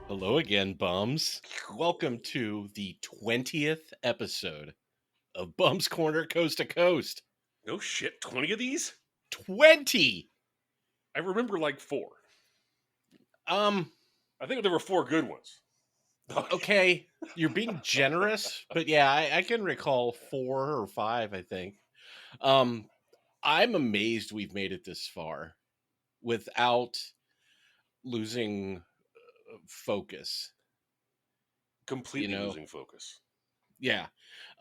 Hello again, bums. Welcome to the 20th episode of Bums Corner Coast to Coast. No shit, 20 of these? 20! I remember like four. Um, I think there were four good ones. okay, you're being generous, but yeah, I can recall 4 or 5, I think. Um, I'm amazed we've made it this far without losing focus, you Completely know? losing focus. Yeah.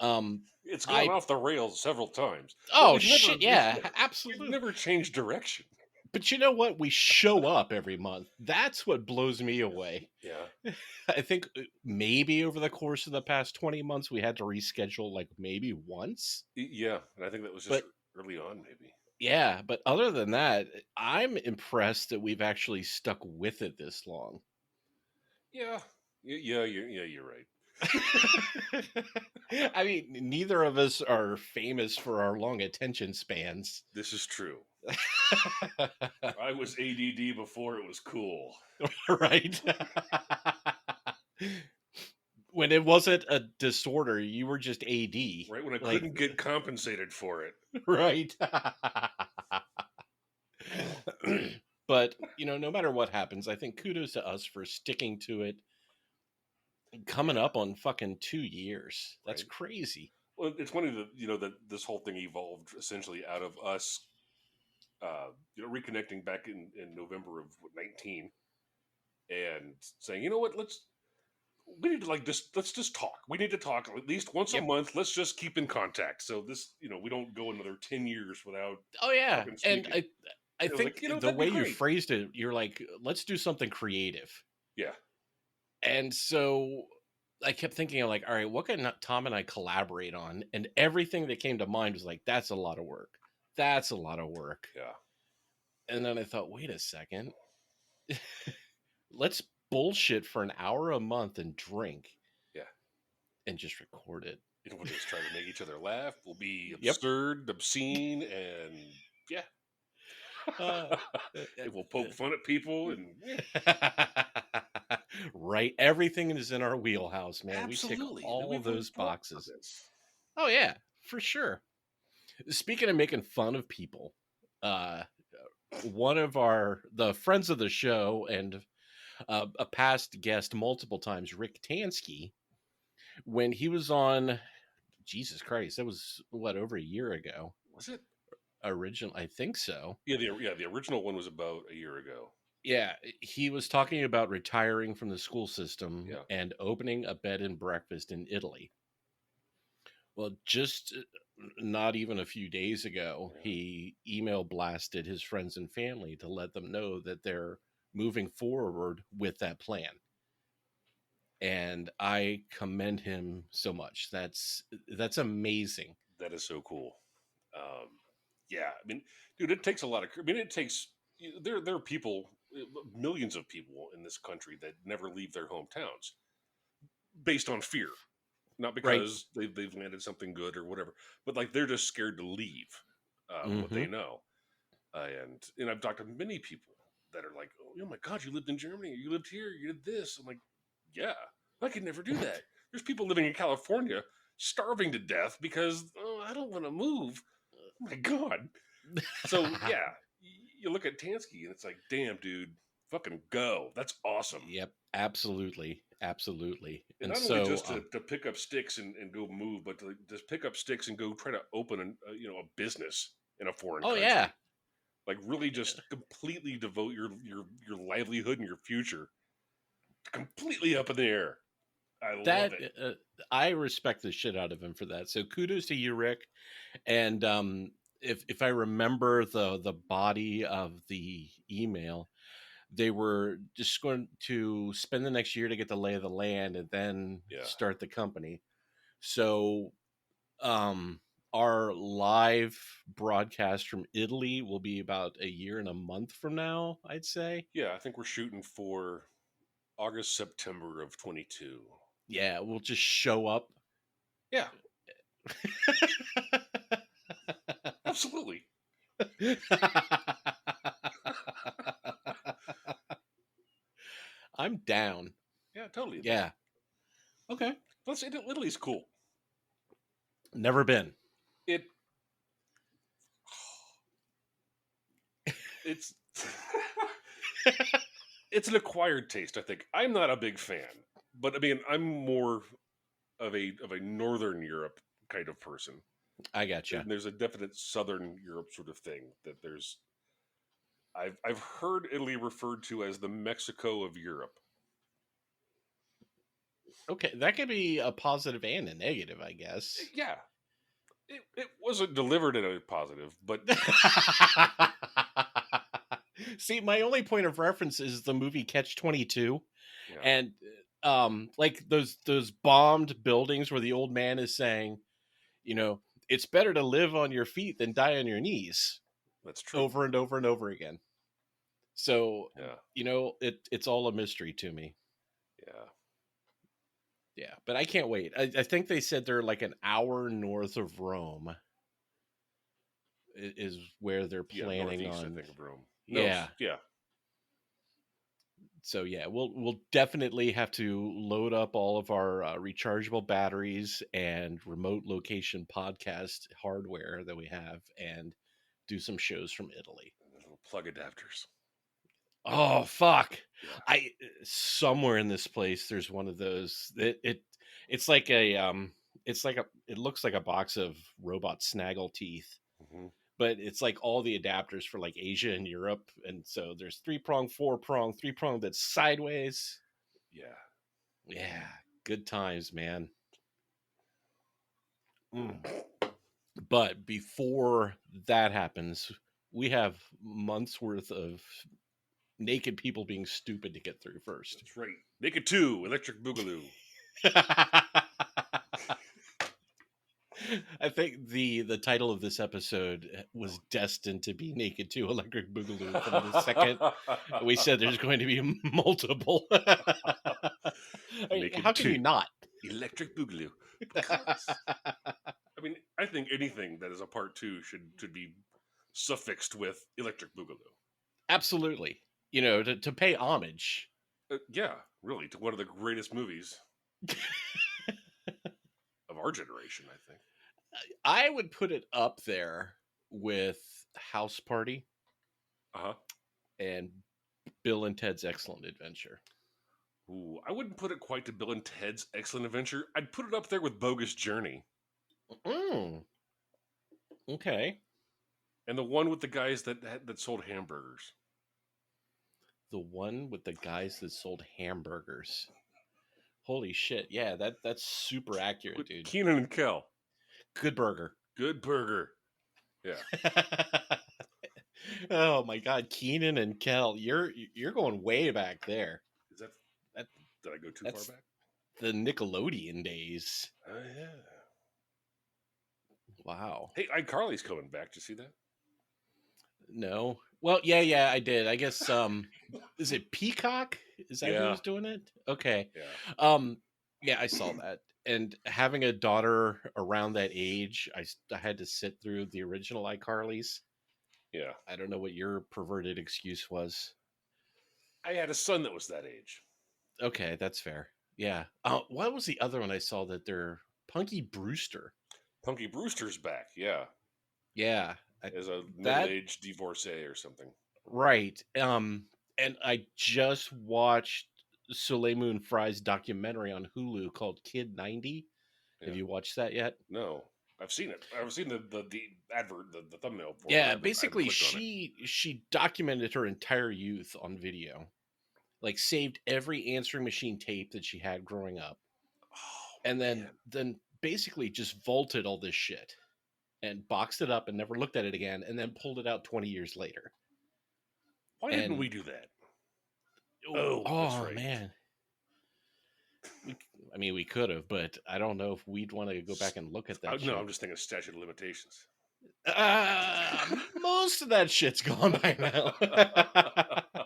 Um, It's gone I, off the rails several times, but oh we've never shit, we've, yeah, we've absolutely. never changed direction. But you know what? We show up every month. That's what blows me away. Yeah. I think maybe over the course of the past 20 months, we had to reschedule like maybe once. Yeah, and I think that was just But early on maybe. yeah, but other than that, I'm impressed that we've actually stuck with it this long. Yeah. You're right. I mean, neither of us are famous for our long attention spans. This is true. I was ADD before it was cool. Right? When it wasn't a disorder, you were just AD. Right when I Like, couldn't get compensated for it. right. But, no matter what happens, I think kudos to us for sticking to it, coming Yeah, up on fucking 2 years. That's right. crazy. Well, it's funny that that this whole thing evolved essentially out of us reconnecting back in November of 19 and saying, you know what, we need to let's just talk. We need to talk at least once a Yep. month. Let's just keep in contact. So this, we don't go another 10 years without Oh yeah. fucking And speaking. I And I was like, think the that'd be way you great. phrased it, you're like, let's do something creative. Yeah. And so I kept thinking, like, all right, what can Tom and I collaborate on? And everything that came to mind was like, that's a lot of work. That's a lot of work. Yeah. And then I thought, wait a second. Let's bullshit for an hour a month and drink Yeah. and just record it. We'll just try to make each other laugh. We'll be Yep. absurd, obscene, and yeah. Uh, We'll poke fun at people and yeah. right. Everything is in our wheelhouse, man. We tick Absolutely. all We've been those brought for boxes. this. Oh, yeah, for sure. Speaking of making fun of people, uh, one of the friends of the show and a past guest multiple times, Rick Tansky, when he was on, Jesus Christ, that was what, over a year ago. Was it? Original, I think so. Yeah, the original one was about a year ago. Yeah, he was talking about retiring from the school system Yeah. and opening a bed and breakfast in Italy. Well, just not even a few days ago, Yeah. he email blasted his friends and family to let them know that they're moving forward with that plan. And I commend him so much. That's amazing. That is so cool. Yeah, I mean, dude, it takes a lot of. I mean, it takes. There are people, millions of people in this country that never leave their hometowns based on fear, not Right. because they've landed something good or whatever, but like they're just scared to leave what Mm-hmm. they know. And I've talked to many people that are like, oh my god, you lived in Germany, or you lived here, you did this. I'm like, yeah, I could never do that. There's people living in California starving to death because I don't want to move. Oh my god. So yeah, you look at Tansky and it's like, damn, dude, fucking go. That's awesome. Yep. Absolutely. Absolutely. And And not only so, just to pick up sticks and go move, but to just pick up sticks and go try to open a business in a foreign oh yeah, country. Like really just completely devote your livelihood and your future completely up in the air. I love that it. I respect the shit out of him for that. So kudos to you, Rick. And if I remember the body of the email, they were just going to spend the next year to get the lay of the land and then Yeah. start the company. So our live broadcast from Italy will be about a year and a month from now, I'd say. Yeah, I think we're shooting for August, September of 22. Yeah, we'll just show up. Yeah, absolutely. I'm down. Yeah, totally. Yeah. Okay. Let's say Italy's cool. Never been. It it's it's an acquired taste, I think. I'm not a big fan, but I mean, I'm more of a northern Europe kind of person. I gotcha. And there's a definite southern Europe sort of thing that there's. I've heard Italy referred to as the Mexico of Europe. Okay, that could be a positive and a negative, I guess. Yeah, it wasn't delivered in a positive, but See, my only point of reference is the movie Catch 22, yeah, and like those bombed buildings where the old man is saying, you know, it's better to live on your feet than die on your knees, that's true. over and over and over again. So, Yeah, it's all a mystery to me. yeah, Yeah, but I can't wait. I think they said they're like an hour north of Rome is where they're yeah. planning Northeast, I on. think of Rome. No, Yeah. yeah, So yeah, we'll definitely have to load up all of our rechargeable batteries and remote location podcast hardware that we have and do some shows from Italy. and the little plug adapters. Oh fuck. Yeah, I somewhere in this place there's one of those. It's like it looks like a box of robot snaggle teeth, hmm, but it's like all the adapters for like Asia and Europe. And so there's 3-prong, 4-prong, 3-prong that's sideways. yeah. Yeah, good times, man. Mm. But before that happens, we have months worth of naked people being stupid to get through first. That's right. Naked 2, Electric Boogaloo. I think the title of this episode was destined to be Naked to Electric Boogaloo from the second we said there's going to be multiple. I mean, how Naked can you 2, not? Electric Boogaloo. Because I mean, I think anything that is a part 2 should be suffixed with Electric Boogaloo. Absolutely. To pay homage. Yeah, really, to one of the greatest movies of our generation, I think. I would put it up there with House Party Uh huh. and Bill and Ted's Excellent Adventure. Ooh, I wouldn't put it quite to Bill and Ted's Excellent Adventure. I'd put it up there with Bogus Journey. Mm, okay. And the one with the guys that sold hamburgers. The one with the guys that sold hamburgers. Holy shit. Yeah, that's super accurate, With dude. Keenan and Kel. Good burger. Good burger. Yeah. Oh my god, Keenan and Kel. You're going way back there. Is that That did I go too that's far back? the Nickelodeon days. Oh yeah. Wow. Hey, iCarly's coming back. Did you see that? No. Well, yeah, I did. I guess is it Peacock? Is that Yeah. who's doing it? Okay. Yeah. Yeah, I saw that. And having a daughter around that age, I had to sit through the original iCarly's. Yeah. I don't know what your perverted excuse was. I had a son that was that age. Okay, that's fair. Yeah. What was the other one I saw that they're Punky Brewster? Punky Brewster's back. Yeah. Yeah. As a That middle-aged divorcee or something. right. And I just watched Soleil Moon Frye's documentary on Hulu called Kid 90. Yeah. Have you watched that yet? No. I've seen it. I've seen the advert, the thumbnail for it. Yeah, I haven't basically clicked on it. she documented her entire youth on video. Like saved every answering machine tape that she had growing up. Oh, And man. then basically just vaulted all this shit and boxed it up and never looked at it again and then pulled it out 20 years later. Why And didn't we do that? oh, That's right. man. I mean, we could have, but I don't know if we'd want to go back and look at that shit. No, I'm just thinking statute of limitations. Most of that shit's gone by now.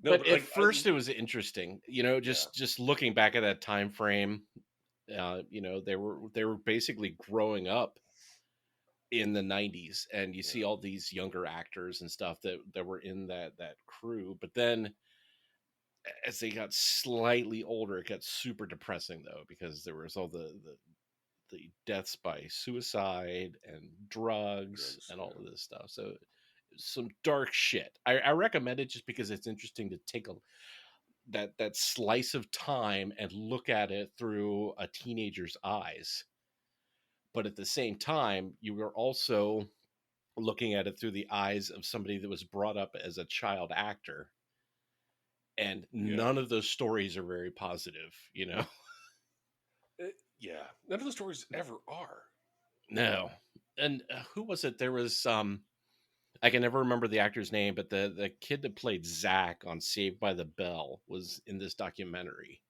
No, but at first it was interesting, Yeah. just looking back at that time frame. They were basically growing up in the 90s, and you see all these younger actors and stuff that were in that crew. But then as they got slightly older, it got super depressing though, because there was all the deaths by suicide and drugs Drugs. and all of Yeah. this stuff. So some dark shit. I recommend it just because it's interesting to take that slice of time and look at it through a teenager's eyes. But at the same time, you are also looking at it through the eyes of somebody that was brought up as a child actor, and Yeah. none of those stories are very positive, you know. Yeah. None of the stories ever are. No. And who was it? There was I can never remember the actor's name, but the kid that played Zach on Saved by the Bell was in this documentary.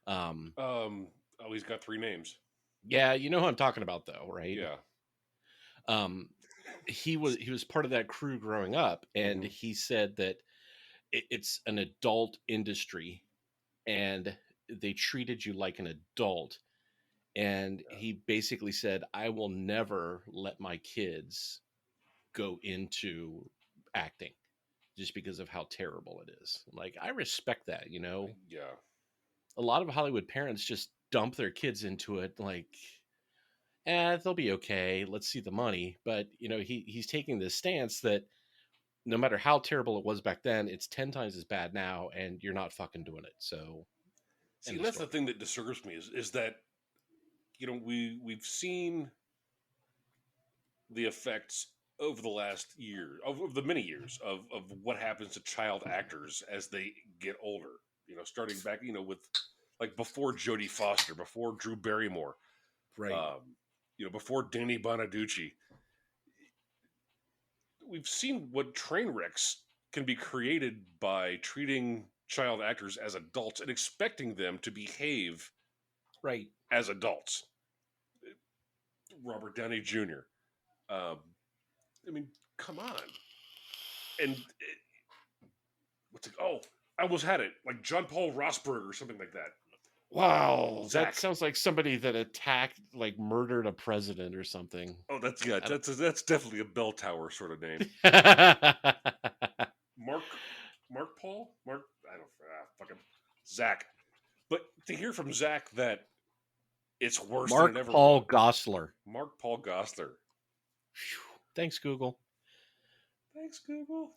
Um, Oh, he's got 3 names. yeah, you know who I'm talking about, though, right? Yeah. Um, he was part of that crew growing up, and Hmm. he said that it's an adult industry, and they treated you like an adult. And Yeah. he basically said, "I will never let my kids go into acting just because of how terrible it is." Like, I respect that, you know. Yeah. A lot of Hollywood parents just dump their kids into it, like, they'll be okay. Let's see the money. But you know, he's taking this stance that no matter how terrible it was back then, it's 10 times as bad now, and you're not fucking doing it. So, See, end and of that's the story. thing that disturbs me is that we've seen the effects over the last year of the many years of what happens to child actors as they get older. Starting back, with like before Jodie Foster, before Drew Barrymore, Right. um, before Danny Bonaducci. We've seen what train wrecks can be created by treating child actors as adults and expecting them to behave Right. as adults. Robert Downey Jr. Um, I mean, come on. And what's it? Oh, I almost had it. Like John Paul Rossberg or something like that. Wow, that Zach. sounds like somebody that attacked, like, murdered a president or something. Oh, that's definitely a bell tower sort of name. I Mark, Mark Paul, Mark. I don't fucking Zach. But to hear from Zach that it's worse than it Mark ever was. Paul Gosselaar. Mark Paul Gossler. Thanks, Google. Thanks, Google.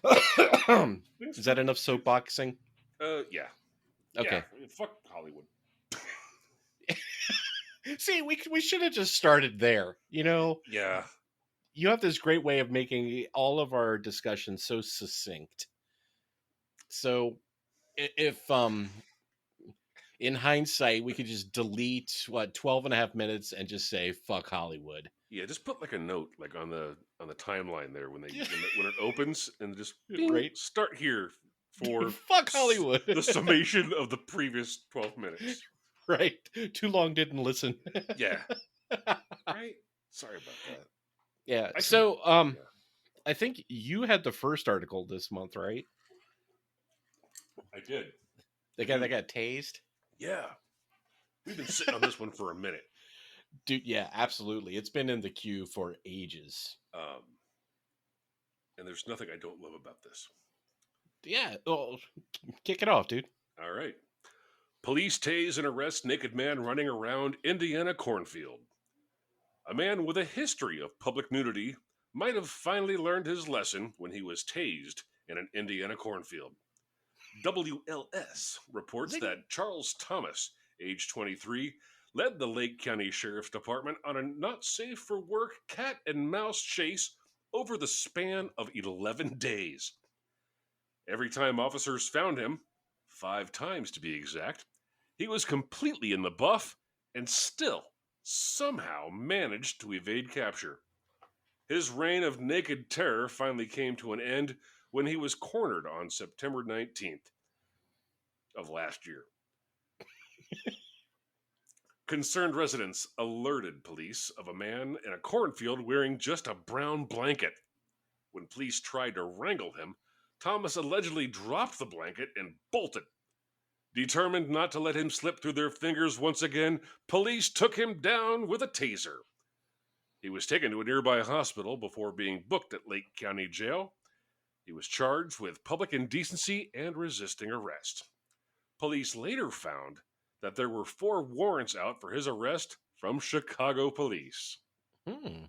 Thanks Is for that enough soapboxing? yeah. Yeah. Okay. Fuck Hollywood. See, we should have just started there. You know, Yeah. you have this great way of making all of our discussions so succinct. So if in hindsight we could just delete what 12 and a half minutes and just say fuck Hollywood. Yeah, just put like a note like on the timeline there when it opens and just bing, Right? start here for Fuck Hollywood. the summation of the previous 12 minutes. Right? Too long, didn't listen. Yeah. Right? Sorry about that. Yeah. I can So yeah. I think you had the first article this month, right? I did. The I guy do. that got tased? Yeah. We've been sitting on this one for a minute. Dude, yeah, absolutely. It's been in the queue for ages. Um and there's nothing I don't love about this. Yeah, well, kick it off, dude. All right. Police tase and arrest naked man running around Indiana cornfield. A man with a history of public nudity might have finally learned his lesson when he was tased in an Indiana cornfield. WLS reports Zing. that Charles Thomas, age 23, led the Lake County Sheriff's Department on a not safe for work cat and mouse chase over the span of 11 days. Every time officers found him, 5 times to be exact, he was completely in the buff and still somehow managed to evade capture. His reign of naked terror finally came to an end when he was cornered on September 19th of last year. Concerned residents alerted police of a man in a cornfield wearing just a brown blanket. When police tried to wrangle him, Thomas allegedly dropped the blanket and bolted. Determined not to let him slip through their fingers once again, police took him down with a taser. He was taken to a nearby hospital before being booked at Lake County Jail. He was charged with public indecency and resisting arrest. Police later found that there were 4 warrants out for his arrest from Chicago police. Hmm.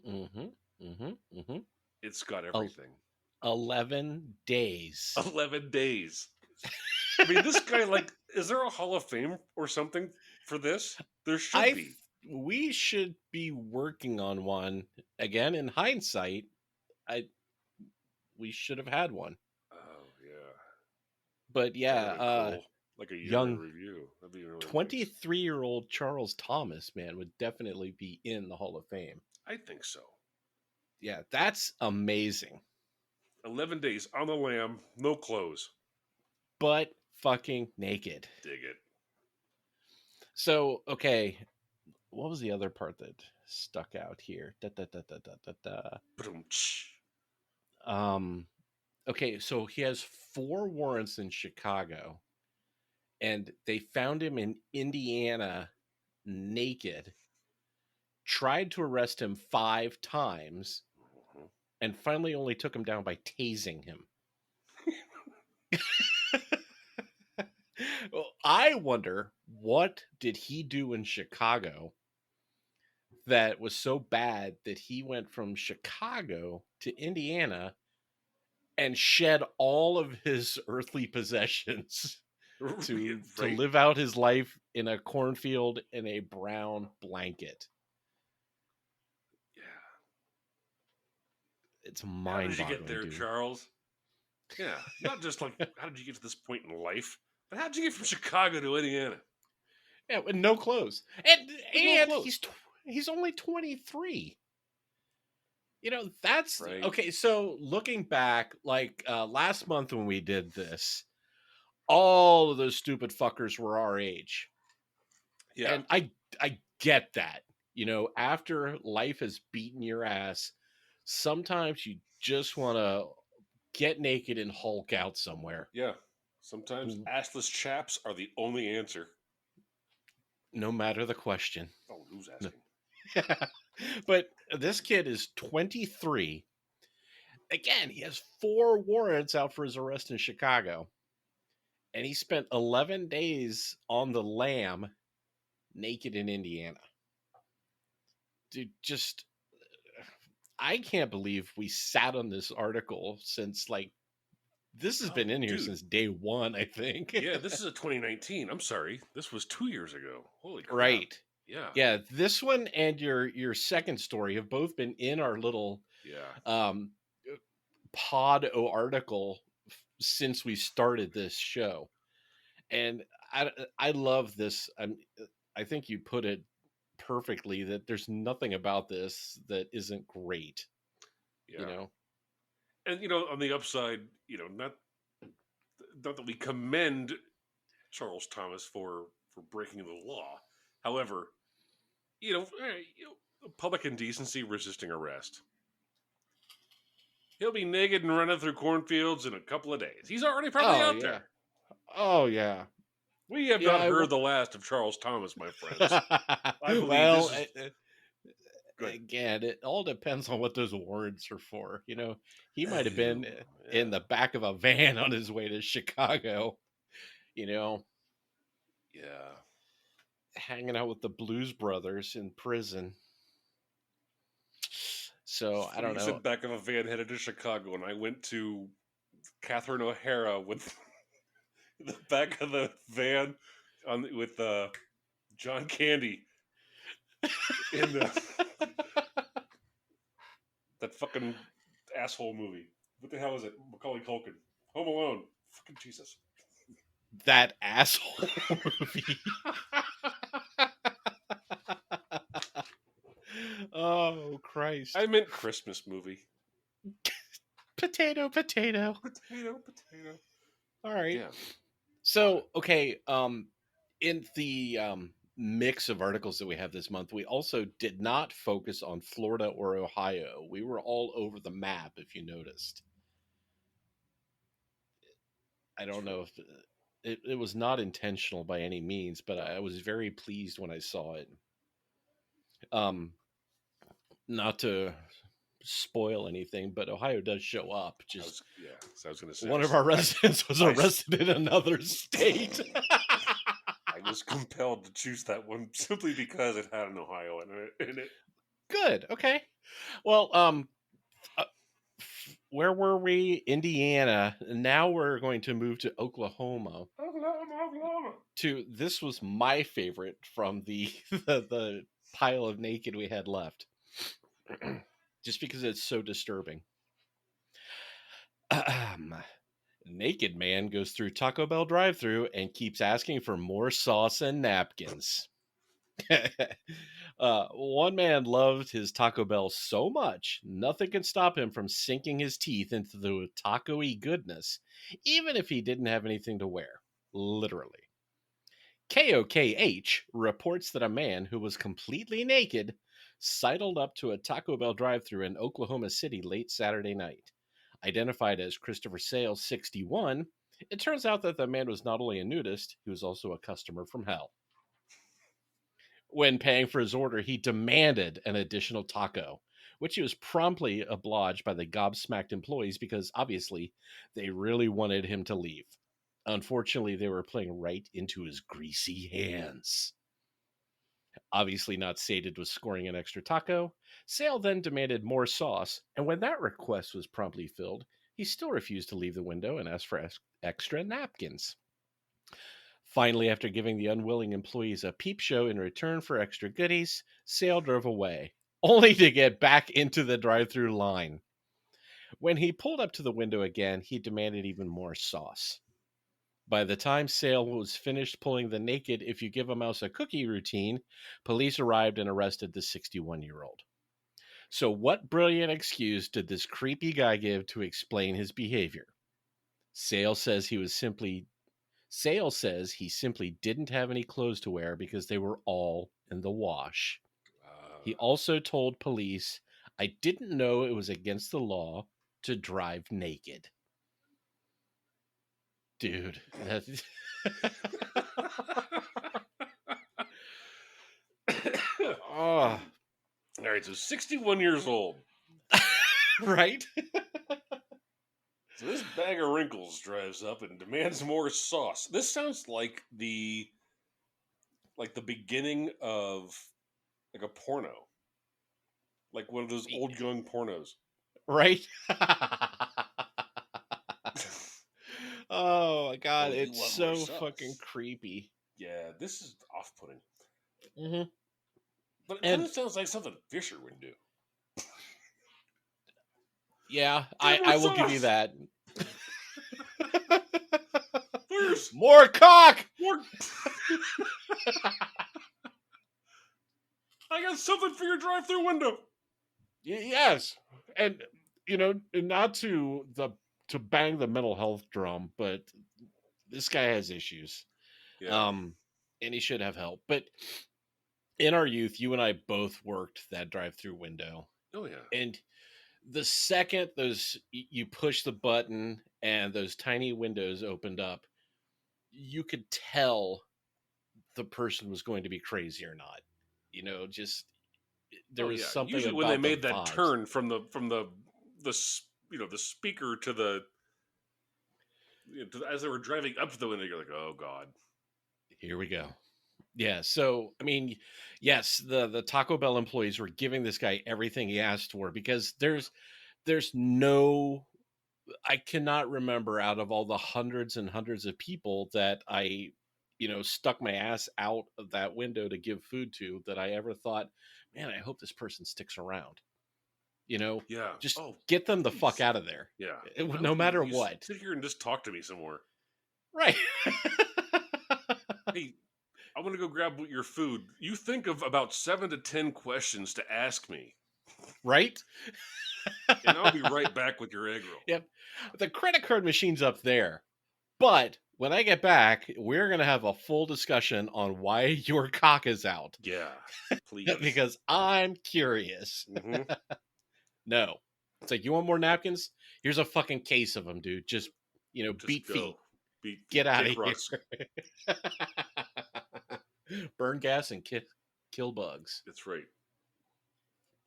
Mm-hmm. Mm-hmm. Mm-hmm. It's got everything. 11 days. 11 days. I mean, this guy, like, is there a Hall of Fame or something for this? There should be. We should be working on one. Again, in hindsight, we should have had one. Oh, yeah. But yeah, That would have been cool. Like a year in young review. That'd be really nice. 23-year-old Charles Thomas, man, would definitely be in the Hall of Fame. I think so. Yeah, that's amazing. 11 days on the lam, no clothes. But fucking naked. Dig it. So, okay, what was the other part that stuck out here? Okay, so he has 4 warrants in Chicago, and they found him in Indiana naked, tried to arrest him 5 times, and finally only took him down by tasing him. Well, I wonder, what did he do in Chicago that was so bad that he went from Chicago to Indiana and shed all of his earthly possessions to live out his life in a cornfield in a brown blanket. Yeah. It's mind-boggling. How did you get there, dude. Charles? Yeah. Not just like, how did you get to this point in life? But how did you get from Chicago to Indiana? Yeah, with no clothes. And no clothes. He's only 23. You know, that's right. Okay, so looking back, like last month when we did this, all of those stupid fuckers were our age. Yeah. And I get that. You know, after life has beaten your ass, sometimes you just want to get naked and Hulk out somewhere. Yeah. Sometimes assless chaps are the only answer. No matter the question. Oh, who's asking? But this kid is 23. Again, he has 4 warrants out for his arrest in Chicago. And he spent 11 days on the lam naked in Indiana. Dude, just, I can't believe we sat on this article since, like, this has been in here since day 1, I think. Yeah, this is a 2019. I'm sorry. This was 2 years ago. Holy crap. Right. Yeah. Yeah, this one and your second story have both been in our little pod article since we started this show. And I love this. I think you put it perfectly that there's nothing about this that isn't great. Yeah. You know? And, you know, on the upside, you know, not that we commend Charles Thomas for breaking the law. However, you know, public indecency, resisting arrest. He'll be naked and running through cornfields in a couple of days. He's already probably out there. Oh, yeah. We have not heard the last of Charles Thomas, my friends. Well, again, it all depends on what those warrants are for. You know, he might have been in the back of a van on his way to Chicago, you know. Yeah. Hanging out with the Blues Brothers in prison. So, I don't know. He's in the back of a van headed to Chicago, and I went to Catherine O'Hara with the back of the van with John Candy in that fucking asshole movie. What the hell is it? Macaulay Culkin. Home Alone. Fucking Jesus. That asshole movie. Oh, Christ. I meant Christmas movie. Potato. Potato. All right. Yeah. So, okay, in the mix of articles that we have this month, we also did not focus on Florida or Ohio. We were all over the map, if you noticed. I don't know if it was not intentional by any means, but I was very pleased when I saw it. Not to spoil anything, but Ohio does show up. Just So I was going to say one of our residents was arrested in another state. I was compelled to choose that one simply because it had an Ohio in it. Good. Okay. Well, uh, where were we? Indiana. Now we're going to move to Oklahoma. Oklahoma. This was my favorite from the the pile of naked we had left, just because it's so disturbing. Naked man goes through Taco Bell drive-thru and keeps asking for more sauce and napkins. One man loved his Taco Bell so much, nothing can stop him from sinking his teeth into the taco-y goodness, even if he didn't have anything to wear. Literally. KOKH reports that a man who was completely naked sidled up to a Taco Bell drive-thru in Oklahoma City late Saturday night. Identified as Christopher Sales, 61, it turns out that the man was not only a nudist, he was also a customer from hell. When paying for his order, he demanded an additional taco, which he was promptly obliged by the gobsmacked employees because obviously they really wanted him to leave. Unfortunately, they were playing right into his greasy hands. Obviously not sated with scoring an extra taco, Sale then demanded more sauce, and when that request was promptly filled, he still refused to leave the window and asked for extra napkins. Finally, after giving the unwilling employees a peep show in return for extra goodies, Sale drove away, only to get back into the drive-thru line. When he pulled up to the window again, he demanded even more sauce. By the time Sale was finished pulling the naked if you give a mouse a cookie routine, police arrived and arrested the 61-year-old. So what brilliant excuse did this creepy guy give to explain his behavior? Sale says he simply didn't have any clothes to wear because they were all in the wash. He also told police, "I didn't know it was against the law to drive naked." Dude, that's... All right, so 61 years old. Right? So this bag of wrinkles drives up and demands more sauce. This sounds like the beginning of like a porno. Like one of those old young pornos. Right? Oh my god, it's so fucking creepy. Yeah, this is off-putting. Mm-hmm. But it kind of sounds like something Fisher would do. Yeah, I will give you that. There's more cock! More... I got something for your drive-thru window. Yes. And, not to bang the mental health drum, but this guy has issues. Yeah. And he should have help. But in our youth, you and I both worked that drive-thru window. Oh, yeah. And the second you push the button and those tiny windows opened up, you could tell the person was going to be crazy or not. Just there was something. Usually about when they made that vibes. turn from the speaker to the as they were driving up to the window, you're like, oh god, here we go. Yeah, so I mean, yes, the Taco Bell employees were giving this guy everything he asked for because there's no, I cannot remember out of all the hundreds and hundreds of people that I, stuck my ass out of that window to give food to that I ever thought, man, I hope this person sticks around. Yeah, just get them the fuck out of there. Yeah, no matter what. Sit here and just talk to me some more. Right. Hey, I want to go grab your food. You think of about 7 to 10 questions to ask me. Right? And I'll be right back with your egg roll. Yep. The credit card machine's up there. But when I get back, we're going to have a full discussion on why your cock is out. Yeah, please. Because I'm curious. Mm-hmm. No. It's like, you want more napkins? Here's a fucking case of them, dude. Just beat go. feet. Get out of here. Burn gas and kill bugs. That's right.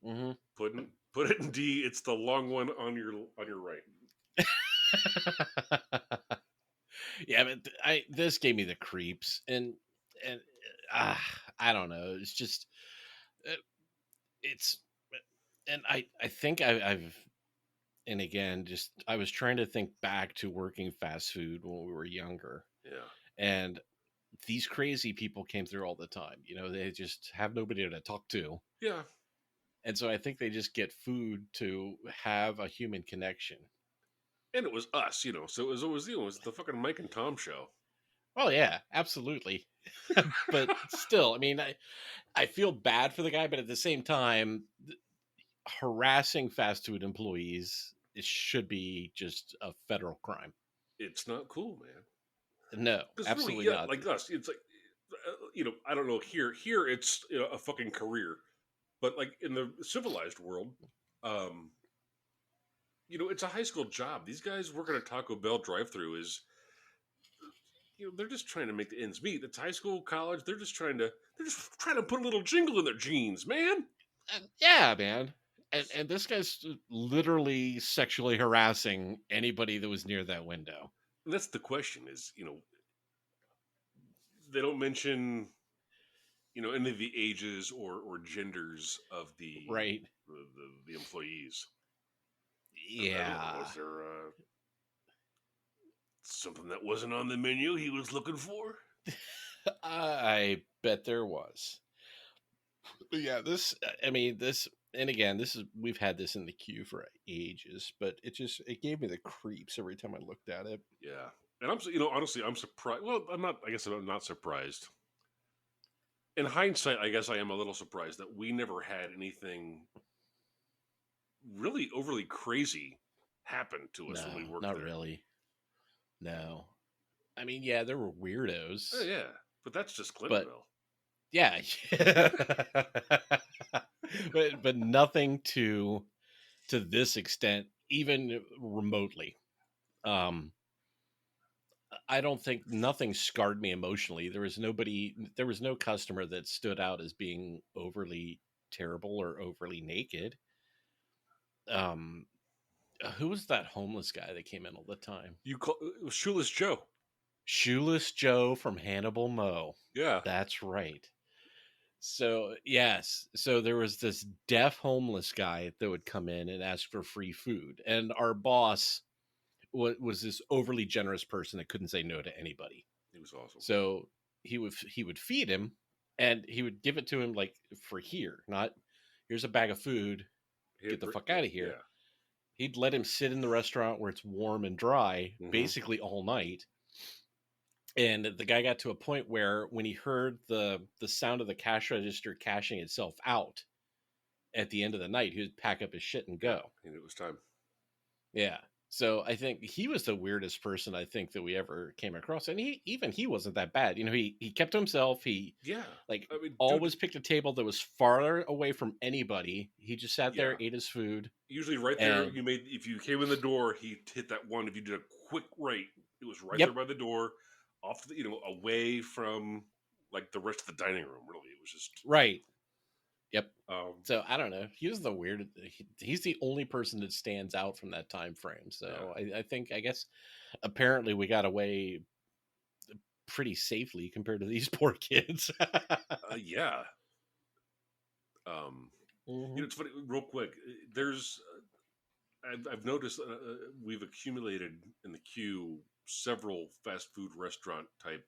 Mm-hmm. Pudding. Put it in D. It's the long one on your right. Yeah, but this gave me the creeps, and I don't know. It's just uh, it's and I think I've and again, just I was trying to think back to working fast food when we were younger, Yeah. and these crazy people came through all the time. They just have nobody to talk to, Yeah. and so I think they just get food to have a human connection. And it was us, so it was the fucking Mike and Tom show. Oh yeah, absolutely. But still, I mean, I feel bad for the guy, but at the same time, harassing fast food employees, it should be just a federal crime. It's not cool, man. No, Because really, absolutely yeah, not. like us, it's like, I don't know. Here, it's a fucking career, but like in the civilized world, um, it's a high school job. These guys working a Taco Bell drive-through is, they're just trying to make the ends meet. It's high school, college. They're just trying to put a little jingle in their jeans, man. Yeah, man. And this guy's literally sexually harassing anybody that was near that window. And that's the question. Is they don't mention any of the ages or genders of Right. the employees. I don't know. Yeah. Was there something that wasn't on the menu he was looking for? I bet there was. But yeah, I mean, and again, we've had this in the queue for ages, but it gave me the creeps every time I looked at it. Yeah, and honestly, I'm surprised. Well, I'm not. I guess I'm not surprised. In hindsight, I guess I am a little surprised that we never had anything really overly crazy happen to us when we No, worked not there. really. No. I mean, yeah, there were Oh weirdos, yeah, but that's just but Clintonville. yeah. But nothing to this extent, even remotely. Um I don't think nothing scarred me emotionally. There was no customer that stood out as being overly terrible or overly naked. Um who was that homeless guy that came in all the time? You call it was Shoeless Joe. Shoeless Joe from Hannibal Moe. Yeah. That's right. So, yes. So there was this deaf homeless guy that would come in and ask for free food. And our boss was this overly generous person that couldn't say no to anybody. He was awesome. So he would feed him, and he would give it to him like for here, not here's a bag of food, get the fuck out of here. Yeah. He'd let him sit in the restaurant where it's warm and dry Mhm. basically all night. And the guy got to a point where when he heard the sound of the cash register cashing itself out at the end of the night, he would pack up his shit and Yeah. go. And it was time. Yeah. So I think he was the weirdest person I think that we ever came across. And he wasn't that bad. He kept to himself. He Yeah. like I mean, dude, always picked a table that was far away from anybody. He just sat yeah. there, ate his food. Usually right there, And if you came in the door, he hit that one. If you did a quick right, it was right there yep, by the door, off the, away from like the rest of the dining room. Really, it was just. right. Yep. Um, So I don't know. He was the weird. He's the only person that stands out from that time frame. So yeah. I guess apparently we got away pretty safely compared to these poor kids. Yeah. Um, Mhm. it's funny. Real quick, there's. I've noticed we've accumulated in the queue several fast food restaurant type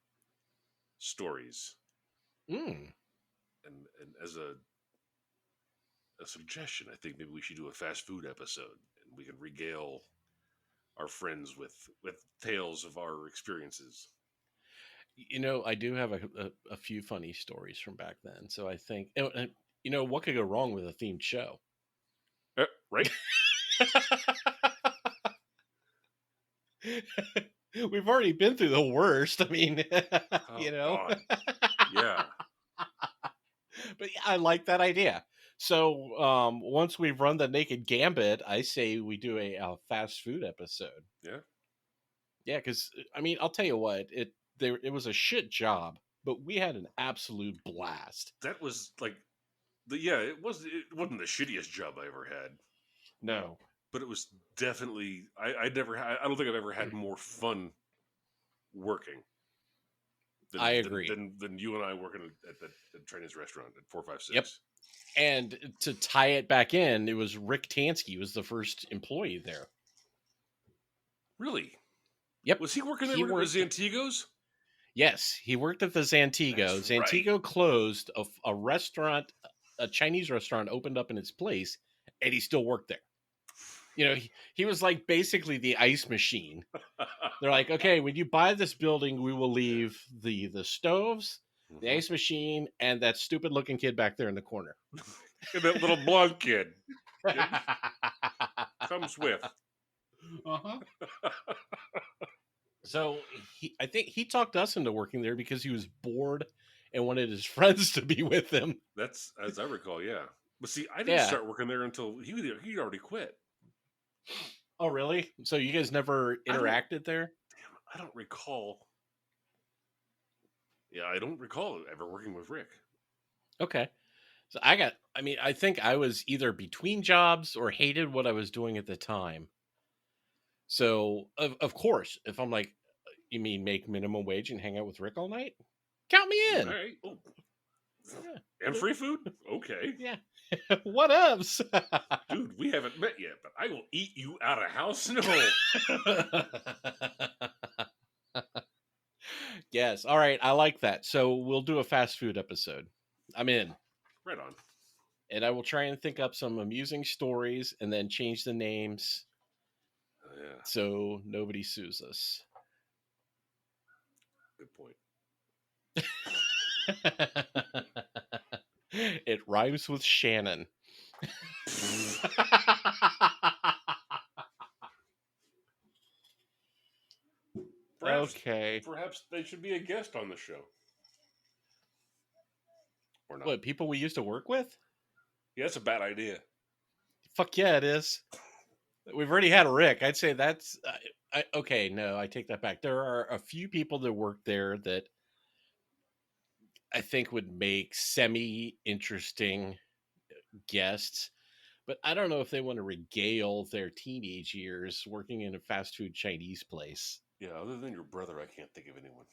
stories, Mm. and as a suggestion, I think maybe we should do a fast food episode, and we can regale our friends with tales of our experiences. I do have a few funny stories from back then. So I think, what could go wrong with a themed show? Right? We've already been through the worst. I mean, Oh God, yeah, but yeah, I like that idea. So once we've run the Naked Gambit, I say we do a fast food episode. yeah. Yeah, because I mean, I'll tell you what, it was a shit job, but we had an absolute blast. That was like it wasn't the shittiest job I ever had. No. but it was definitely I never had. I don't think I've ever had more fun working I than agree. you and I working at the Chinese restaurant at Yep. 456. And to tie it back in, it was Rick Tansky was the first employee there. Really? Yep. Was he working there He when it was worked. Antigos? Yes, he worked at the Zantigo. That's right. Zantigo closed. A restaurant, a Chinese restaurant, opened up in its place, and he still worked there. You know, he was like basically the ice machine. They're like, okay, when you buy this building, we will leave the stoves, the Mhm. ice machine, and that stupid looking kid back there in the corner. And that little blonde kid comes with. Uh-huh. So I think he talked us into working there because he was bored and wanted his friends to be with him. That's as I recall, yeah. But see, I didn't Yeah. start working there until he'd already quit. Oh, really? So you guys never I don't interacted there? I don't recall. Yeah, I don't recall ever working with Rick. Okay. So I think I was either between jobs or hated what I was doing at the time. So, of course, if I'm like, you mean make minimum wage and hang out with Rick all night? Count me All in. right. Oh, Yeah. and free food? Okay. Yeah. What ups? Dude, we haven't met yet, but I will eat you out of house. No. Yes. All right. I like that. So we'll do a fast food episode. I'm in. Right on. And I will try and think up some amusing stories and then change the names Yeah, so nobody sues us. good point. It rhymes with Shannon. Perhaps, Okay. perhaps they should be a guest on the show, or not. What, people we used to work with? Yeah, that's a bad idea. Fuck yeah, it is. We've already had Rick. I'd say that's okay. No, I take that back. There are a few people that work there that I think would make semi interesting guests, but I don't know if they want to regale their teenage years working in a fast food Chinese place. Yeah, other than your brother, I can't think of anyone.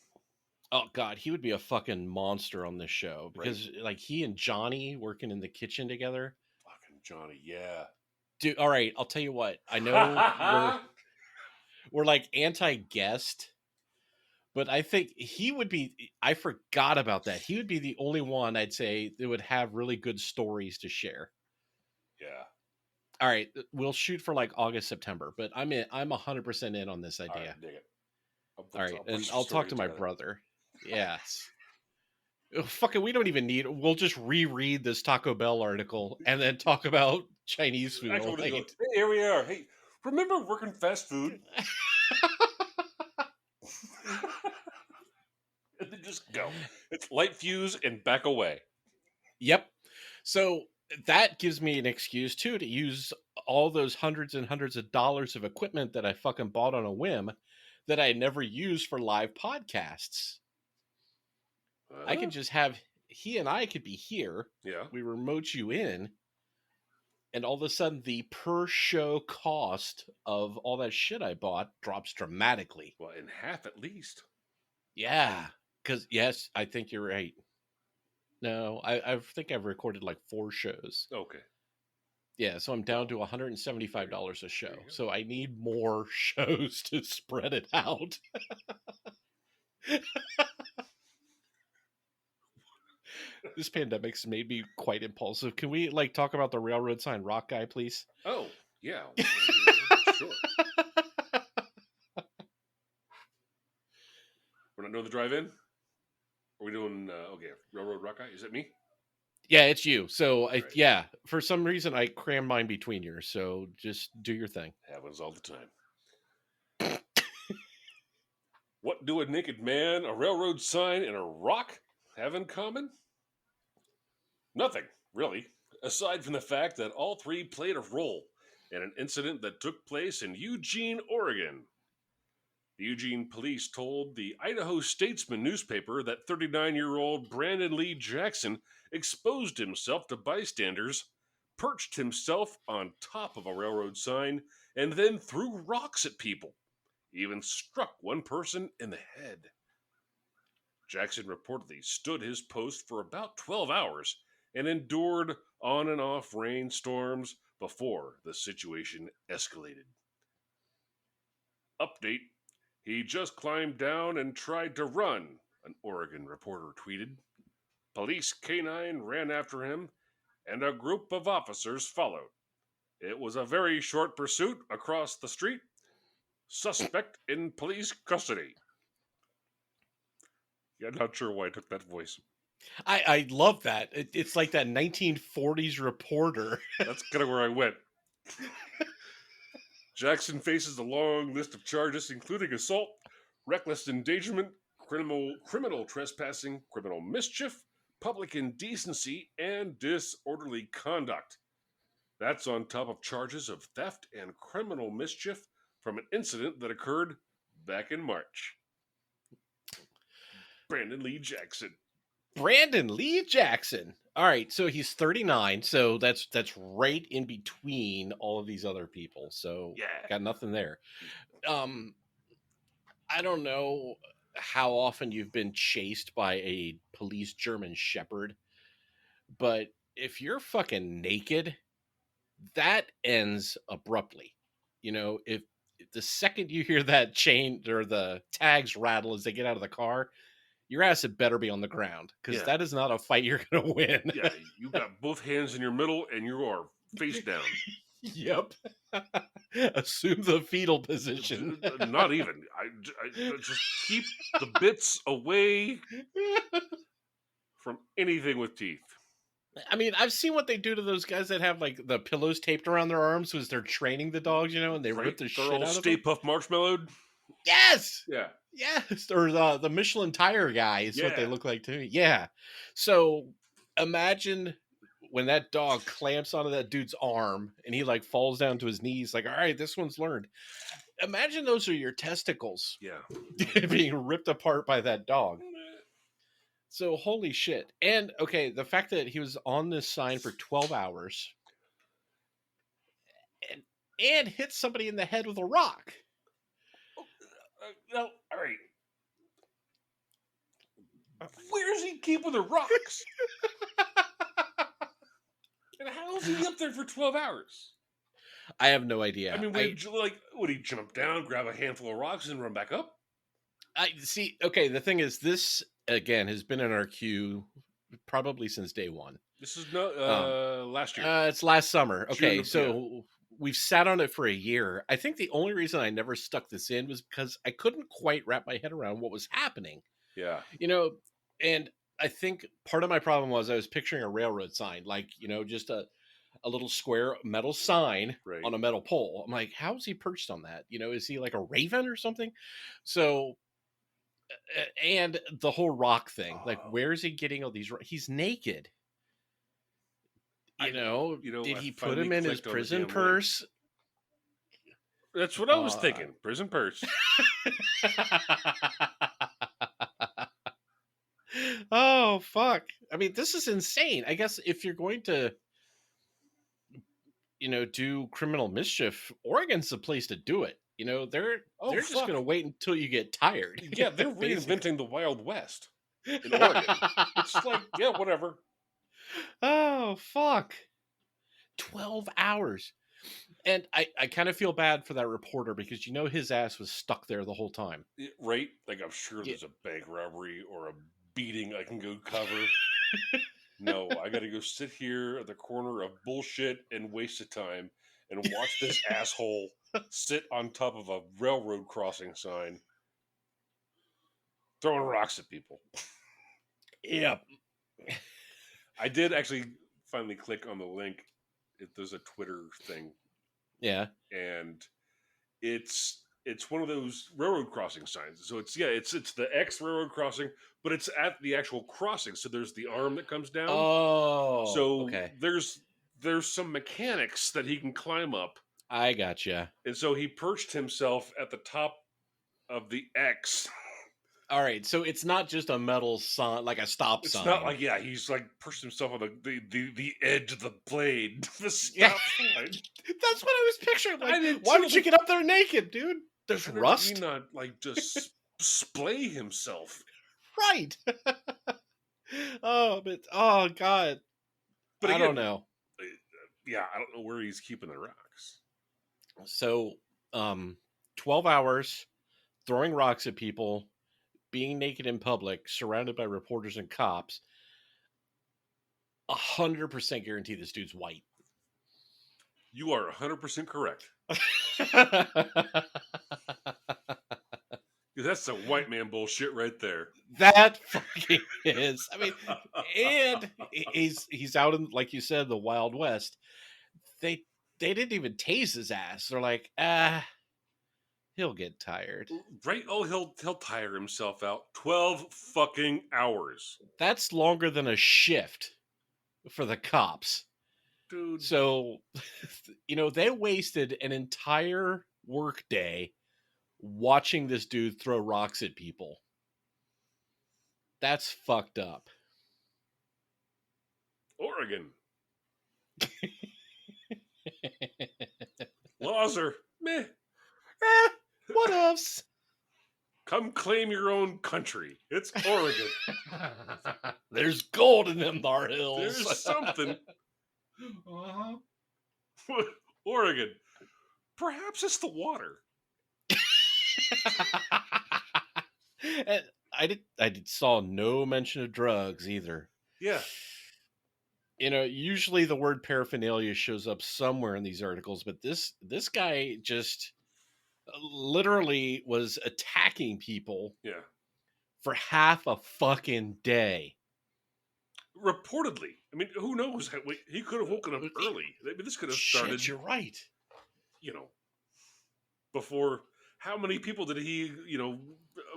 Oh God, he would be a fucking monster on this show Right? because like he and Johnny working in the kitchen together. Fucking Johnny, yeah. Dude, all right, I'll tell you what. I know we're like anti-guest, but I think he would be. I forgot about that. He would be the only one I'd say that would have really good stories to share. Yeah. All right, we'll shoot for like August, September, but I'm in. I'm 100% in on this All idea. right, dig it. All right, I'll put and some I'll talk stories to my together. brother. Yes. Oh, fuck it, we don't even need. We'll just reread this Taco Bell article and then talk about Chinese food all Actually, night. hey, here we are. Hey, remember working fast food? And then just go. It's light fuse and back away. Yep. So that gives me an excuse too to use all those hundreds and hundreds of dollars of equipment that I fucking bought on a whim that I never used for live podcasts. I could just have he and I could be here. Yeah. We remote you in, and all of a sudden the per show cost of all that shit I bought drops dramatically. Well, in half at least. Yeah. Because yes, I think you're right. No, I think I've recorded like 4 shows. Okay. Yeah, so I'm down to $175 a show. So I need more shows to spread it out. This pandemic's made me quite impulsive. Can we like talk about the railroad sign rock guy, please? Oh, yeah. Sure. We're not doing the drive-in? Are we doing, okay, Railroad Rock Guy? Is it me? Yeah, it's you. So Right. yeah, for some reason I crammed mine between yours. So just do your thing. Happens all the time. What do a naked man, a railroad sign, and a rock have in common? Nothing, really, aside from the fact that all three played a role in an incident that took place in Eugene, Oregon. The Eugene police told the Idaho Statesman newspaper that 39-year-old Brandon Lee Jackson exposed himself to bystanders perched himself on top of a railroad sign, and then threw rocks at people. He even struck one person in the head. Jackson reportedly stood his post for about 12 hours and endured on and off rainstorms before the situation escalated. Update: he just climbed down and tried to run, an Oregon reporter tweeted. Police canine ran after him, and a group of officers followed. It was a very short pursuit across the street. Suspect in police custody. Yeah, not sure why I took that voice. I love that. It's like that 1940s reporter. That's kind of where I went. Jackson faces a long list of charges, including assault, reckless endangerment, criminal trespassing, criminal mischief, public indecency, and disorderly conduct. That's on top of charges of theft and criminal mischief from an incident that occurred back in March. Brandon Lee Jackson. Brandon Lee Jackson. All right, so he's 39, so that's right in between all of these other people. So Yeah. got nothing there. I don't know how often you've been chased by a police German Shepherd, but if you're fucking naked, that ends abruptly. You know, if the second you hear that chain or the tags rattle as they get out of the car, your ass had better be on the ground, because that is not a fight you're going to win. Yeah, you got both hands in your middle and you are face down. Yep. Assume the fetal position. Not even. I just keep the bits away from anything with teeth. I mean, I've seen what they do to those guys that have like the pillows taped around their arms as they're training the dogs, you know, and they rip the shit out of Stay them. Puft Marshmallowed. Yes. Yeah. Yes. Or the Michelin tire guy is what they look like to me. Yeah. So imagine when that dog clamps onto that dude's arm and he like falls down to his knees, like, all right, this one's learned. Imagine those are your testicles. Yeah. Being ripped apart by that dog. So holy shit. And okay, the fact that he was on this sign for 12 hours and hit somebody in the head with a rock. All right. Where's he keeping the rocks? And how is he up there for 12 hours? I have no idea. I mean, would he jump down, grab a handful of rocks, and run back up? I see. Okay, the thing is, this again has been in our queue probably since day one. This is not last year. It's last summer. Okay, so we've sat on it for a year. I think the only reason I never stuck this in was because I couldn't quite wrap my head around what was happening. Yeah, you know, and I think part of my problem was I was picturing a railroad sign, like, you know, just a little square metal sign on a metal pole. I'm like, how is he perched on that? You know, is he like a raven or something? So, and the whole rock thing, like, where is he getting all these? He's naked. You know, did he put him in his prison purse? That's what I was thinking. Prison purse. Oh, fuck. I mean, this is insane. I guess if you're going to, you know, do criminal mischief, Oregon's the place to do it. You know, they're just going to wait until you get tired. Yeah, they're reinventing the Wild West in Oregon. It's like, yeah, whatever. Oh, fuck. 12 hours. And I kind of feel bad for that reporter because, you know, his ass was stuck there the whole time. Right? Like, I'm sure there's a bank robbery or a beating I can go cover. No, I got to go sit here at the corner of bullshit and waste of time and watch this asshole sit on top of a railroad crossing sign throwing rocks at people. Yeah. I did actually finally click on the link. There's a Twitter thing. Yeah. And it's one of those railroad crossing signs. So it's the X railroad crossing, but it's at the actual crossing. So there's the arm that comes down. Oh. So okay. there's some mechanics that he can climb up. I gotcha. And so he perched himself at the top of the X. All right, so it's not just a metal sign, like a stop It's not sign. like, yeah, he's like pushed himself on the edge of the blade, the Yeah, stop sign. that's what I was picturing. I Like, did why too. would you get up there naked, dude? There's How did he rust, not like just splay himself? right? Oh, but oh god, But I don't again, know. uh, yeah, I don't know where he's keeping the rocks. So, 12 hours throwing rocks at people, being naked in public, surrounded by reporters and cops. 100% guarantee this dude's white. You are 100% correct. That's some white man bullshit right there. That fucking is. I mean, and he's out in, like you said, the Wild West. They they didn't even tase his ass. They're like, he'll get tired. Right? Oh, he'll tire himself out. 12 fucking hours. That's longer than a shift for the cops. Dude. So, they wasted an entire workday watching this dude throw rocks at people. That's fucked up. Oregon. Laws are meh. What else? Come claim your own country. It's Oregon. There's gold in them thar hills. There's something. Uh-huh. Oregon. Perhaps it's the water. And I saw no mention of drugs either. Yeah. Usually the word paraphernalia shows up somewhere in these articles, but this guy just literally was attacking people Yeah. for half a fucking day. Reportedly. I mean, who knows? He could have woken up early. I mean, this could have started. Shit, you're right. Before. How many people did he,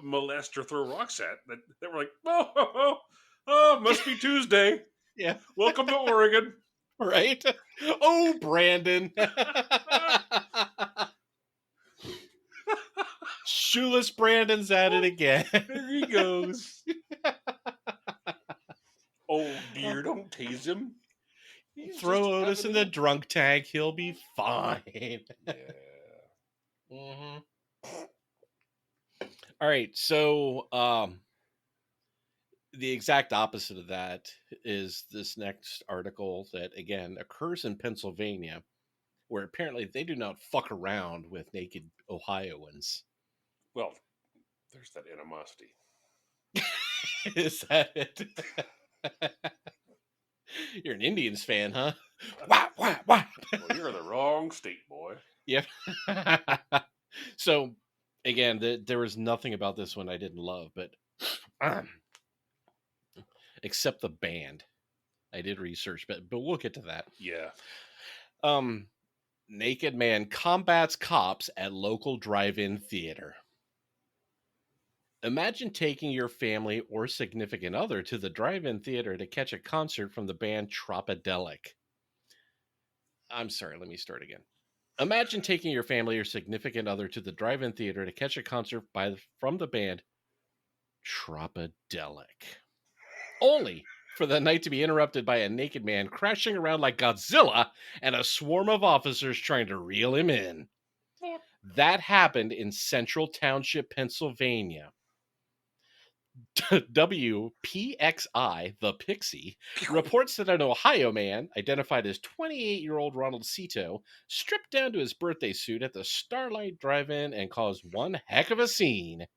molest or throw rocks at that were like, oh, must be Tuesday. Yeah. Welcome to Oregon. Right? Oh, Brandon. Shoeless Brandon's at it again. There he goes. Oh dear, don't tase him. Throw Otis in the drunk tank. He'll be fine. Yeah. Mm-hmm. All right, so the exact opposite of that is this next article that, again, occurs in Pennsylvania, where apparently they do not fuck around with naked Ohioans. Well, there's that animosity. Is that it? You're an Indians fan, huh? Wah, wah, wah. Well, you're in the wrong state, boy. Yep. So, again, there was nothing about this one I didn't love, but except the band. I did research, but we'll get to that. Yeah. Naked man combats cops at local drive-in theater. Imagine taking your family or significant other to the drive-in theater to catch a concert from the band Tropidelic. I'm sorry, let me start again. Imagine taking your family or significant other to the drive-in theater to catch a concert from the band Tropidelic. Only for the night to be interrupted by a naked man crashing around like Godzilla and a swarm of officers trying to reel him in. That happened in Central Township, Pennsylvania. WPXI, the Pixie, reports that an Ohio man, identified as 28-year-old Ronald Cito, stripped down to his birthday suit at the Starlight Drive-In and caused one heck of a scene.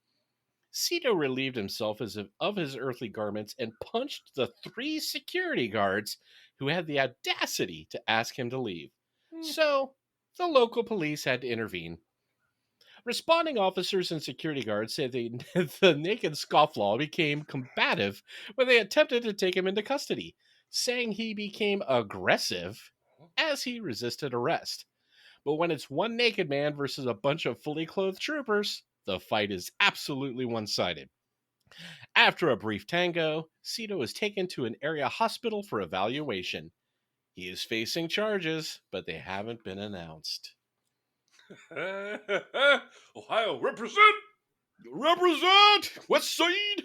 Cito relieved himself of his earthly garments and punched the 3 security guards who had the audacity to ask him to leave. So, the local police had to intervene. Responding officers and security guards say the naked scofflaw became combative when they attempted to take him into custody, saying he became aggressive as he resisted arrest. But when it's one naked man versus a bunch of fully clothed troopers, the fight is absolutely one-sided. After a brief tango, Cito is taken to an area hospital for evaluation. He is facing charges, but they haven't been announced. Ohio, represent! Represent West Side.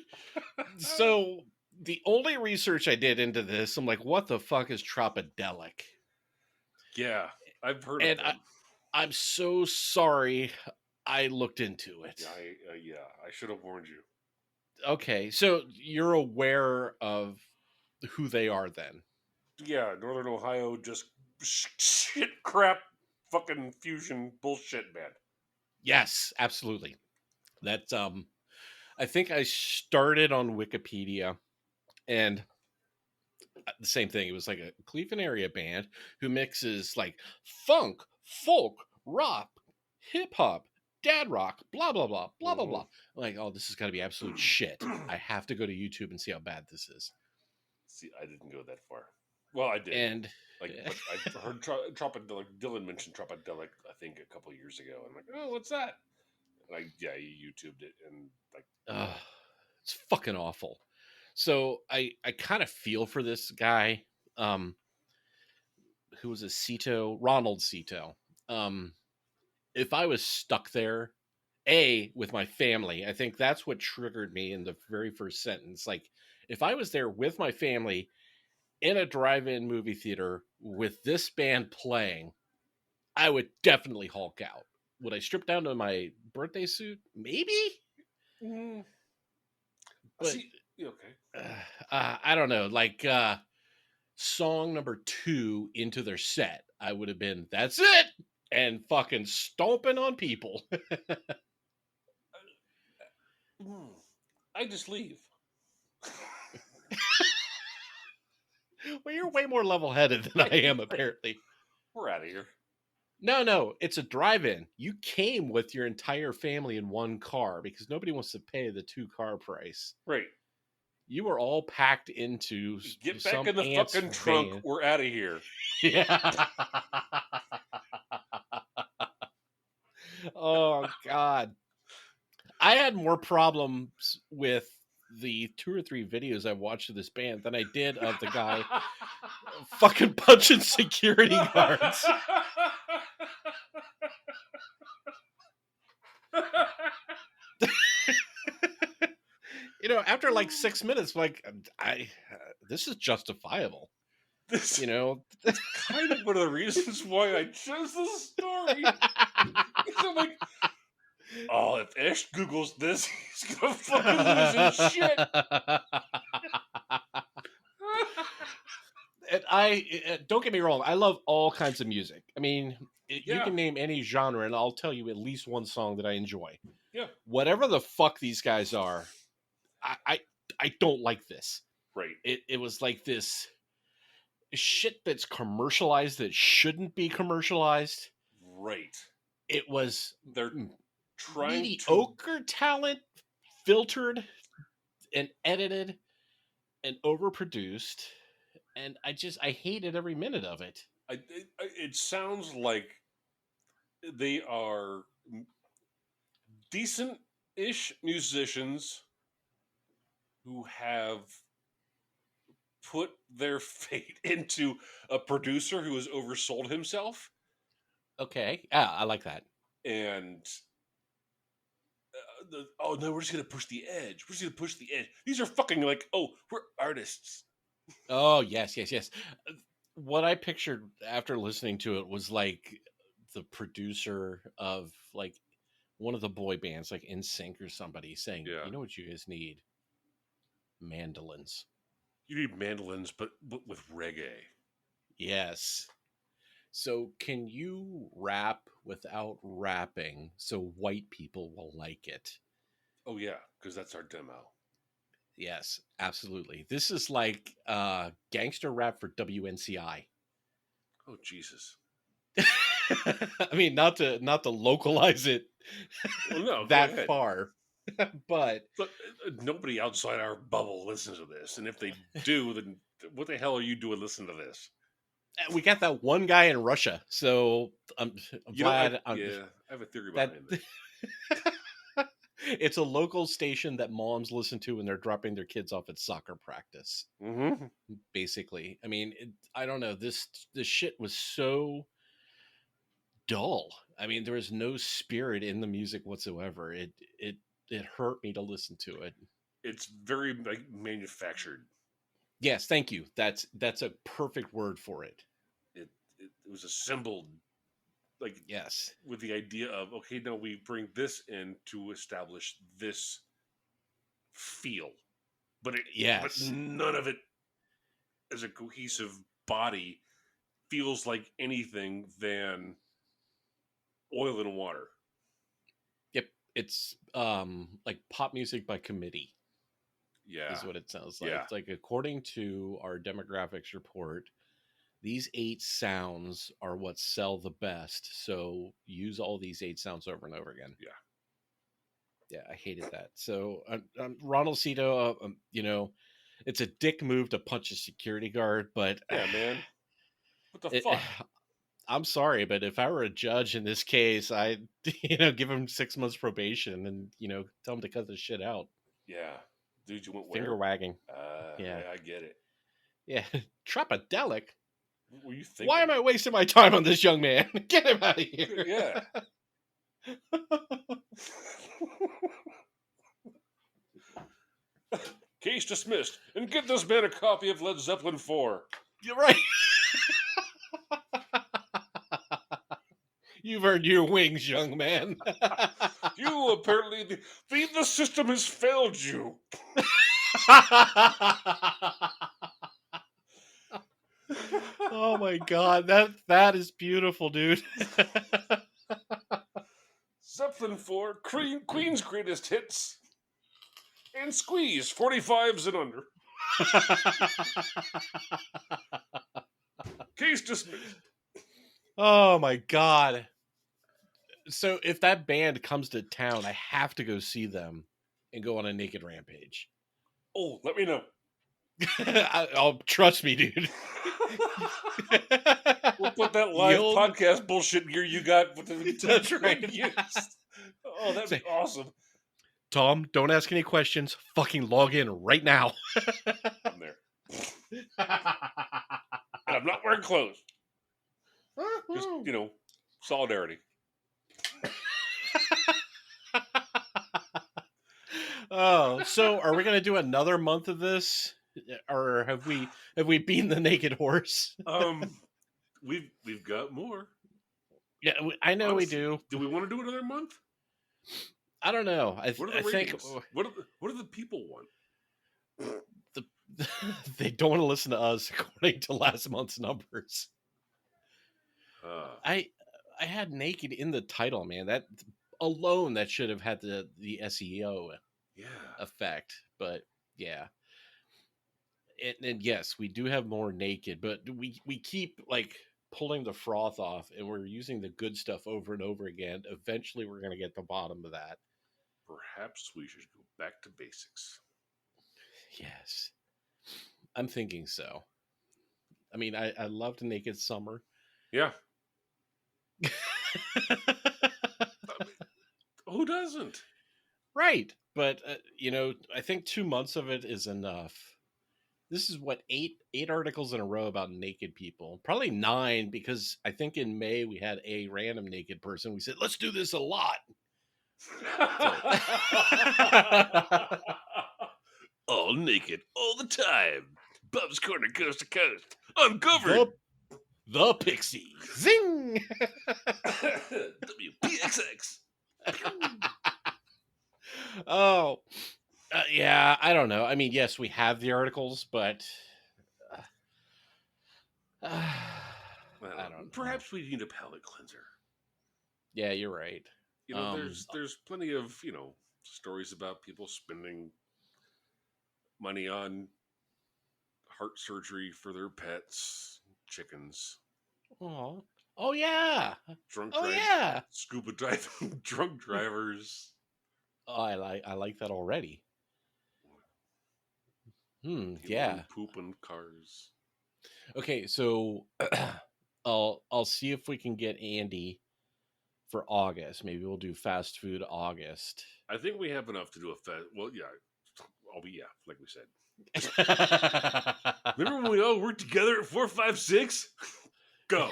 So the only research I did into this, I'm like, what the fuck is Tropodelic? Yeah, I've heard of And them. I'm so sorry I looked into it. Yeah, I should have warned you. Okay, so you're aware of who they are then? Yeah, Northern Ohio, just shit, crap, fucking fusion bullshit band. Yes, absolutely. That's I think I started on Wikipedia, and the same thing. It was like a Cleveland area band who mixes like funk, folk, rock, hip hop, dad rock, blah blah blah blah blah blah. Like, oh, this has got to be absolute shit. I have to go to YouTube and see how bad this is. See, I didn't go that far. Well, I did. And Like, but I heard Tropodelic. Dylan mentioned Tropodelic, I think, a couple years ago. I'm like, oh, what's that? And he YouTubed it, and like, it's fucking awful. So I kind of feel for this guy, um, who was a Cito, Ronald Cito. Um, if I was stuck there, with my family, I think that's what triggered me in the very first sentence. Like, if I was there with my family in a drive-in movie theater with this band playing, I would definitely hulk out. Would I strip down to my birthday suit? Maybe, mm, but see, okay. I don't know. Like, song number 2 into their set, I would have been, that's it, and fucking stomping on people. I just leave. Well, you're way more level-headed than I am, apparently. We're out of here. No, it's a drive-in. You came with your entire family in one car because nobody wants to pay the 2-car price. Right. You were all packed into Get back some in the aunt's fucking trunk. van. We're out of here. Yeah. Oh God. I had more problems with the 2 or 3 videos I watched of this band than I did of the guy fucking punching security guards. After like 6 minutes, like, this is justifiable. This You know, That's kind of one of the reasons why I chose this story. Because I'm like, oh, if Ash Googles this, he's gonna fucking lose his shit. And I don't get me wrong, I love all kinds of music. I mean, you Yeah, can name any genre, and I'll tell you at least one song that I enjoy. yeah, Whatever the fuck these guys are, I I, I don't like this. right, It was like this shit that's commercialized that shouldn't be commercialized. right. It was They're trying to. mediocre talent, filtered and edited and overproduced, and I hated every minute of it. It sounds like they are decent-ish musicians who have put their fate into a producer who has oversold himself, Okay, yeah, I like that. and oh no, we're just gonna push the edge. We're just gonna push the edge. These are fucking like, oh, we're artists. Oh, yes, yes, yes. What I pictured after listening to it was like the producer of like one of the boy bands, like NSYNC or somebody, saying, Yeah, "You know what you guys need? Mandolins." you need mandolins, but with reggae. Yes. So, can you rap without rapping so white people will like it? Oh yeah, because that's our demo. Yes, absolutely. This is like gangster rap for WNCI. Oh Jesus. I mean, not to localize it Well, no, go that ahead. far, but But nobody outside our bubble listens to this, and if they do, then what the hell are you doing listening to this? we got that one guy in Russia, so I'm You know, glad I have a theory that behind it. it's a local station that moms listen to when they're dropping their kids off at soccer practice. Mm-hmm. Basically, I mean, I don't know. This shit was so dull. I mean, there was no spirit in the music whatsoever. It it hurt me to listen to it. It's very like manufactured. Yes, thank you. That's a perfect word for it. It was assembled like Yes. with the idea of, okay, now we bring this in to establish this feel, but Yes. none of it as a cohesive body feels like anything than oil and water. Yep. It's like pop music by committee Yeah, is what it sounds like. yeah, It's like according to our demographics report, these 8 sounds are what sell the best. So use all these 8 sounds over and over again. yeah. Yeah, I hated that. So Ronald Cito, it's a dick move to punch a security guard, but Yeah, man. What the it, fuck? I'm sorry, but if I were a judge in this case, I'd give him 6 months probation and tell him to cut this shit out. Yeah, dude, you went Finger where? wagging. Yeah, I get it. yeah. Trapadelic. What were you Why thinking? am I wasting my time on this young man? Get him out of here. Yeah. Case dismissed. And get this man a copy of Led Zeppelin 4. You're right. You've earned your wings, young man. You apparently the system has failed you. Oh my god, that is beautiful, dude. Zeppelin 4, Queen's greatest hits, and Squeeze 45s and under. Case dismissed. Oh my god. So if that band comes to town, I have to go see them and go on a naked rampage. Oh, let me know. I'll trust me, dude. We'll put that live podcast bullshit gear you got with the That's right. Oh, that'd be awesome. Tom, don't ask any questions. Fucking log in right now. I'm there. And I'm not wearing clothes. Just, solidarity. Oh, so are we gonna do another month of this, or have we beaten the naked horse? We've got more. Yeah, I know. Honestly, we do. Do we want to do another month? I don't know. What are the ratings? What do the people want? They don't want to listen to us according to last month's numbers. I had naked in the title, man. That alone, that should have had the SEO effect. But yeah, and yes, we do have more naked, but we keep like pulling the froth off, and we're using the good stuff over and over again. Eventually, we're going to get the bottom of that. Perhaps we should go back to basics. Yes, I'm thinking so. I mean, I loved Naked Summer. Yeah. Who doesn't? Right. But, I think 2 months of it is enough. This is what, eight articles in a row about naked people. Probably 9, because I think in May we had a random naked person. We said, let's do this a lot. All naked, all the time. Bub's Corner, coast to coast. Uncovered. The Pixie. Zing! WPXX. Oh, yeah, I don't know. I mean, yes, we have the articles, but I don't know. Perhaps we need a palate cleanser. Yeah, you're right. There's plenty of, stories about people spending money on heart surgery for their pets, chickens. Oh yeah. Scuba diving, drunk drivers. Oh, I like that already. Yeah. Poop in cars. Okay, so I'll see if we can get Andy for August. Maybe we'll do fast food August. I think we have enough to do a fast. Well, yeah. Like we said. Remember when we all worked together at 456? Go.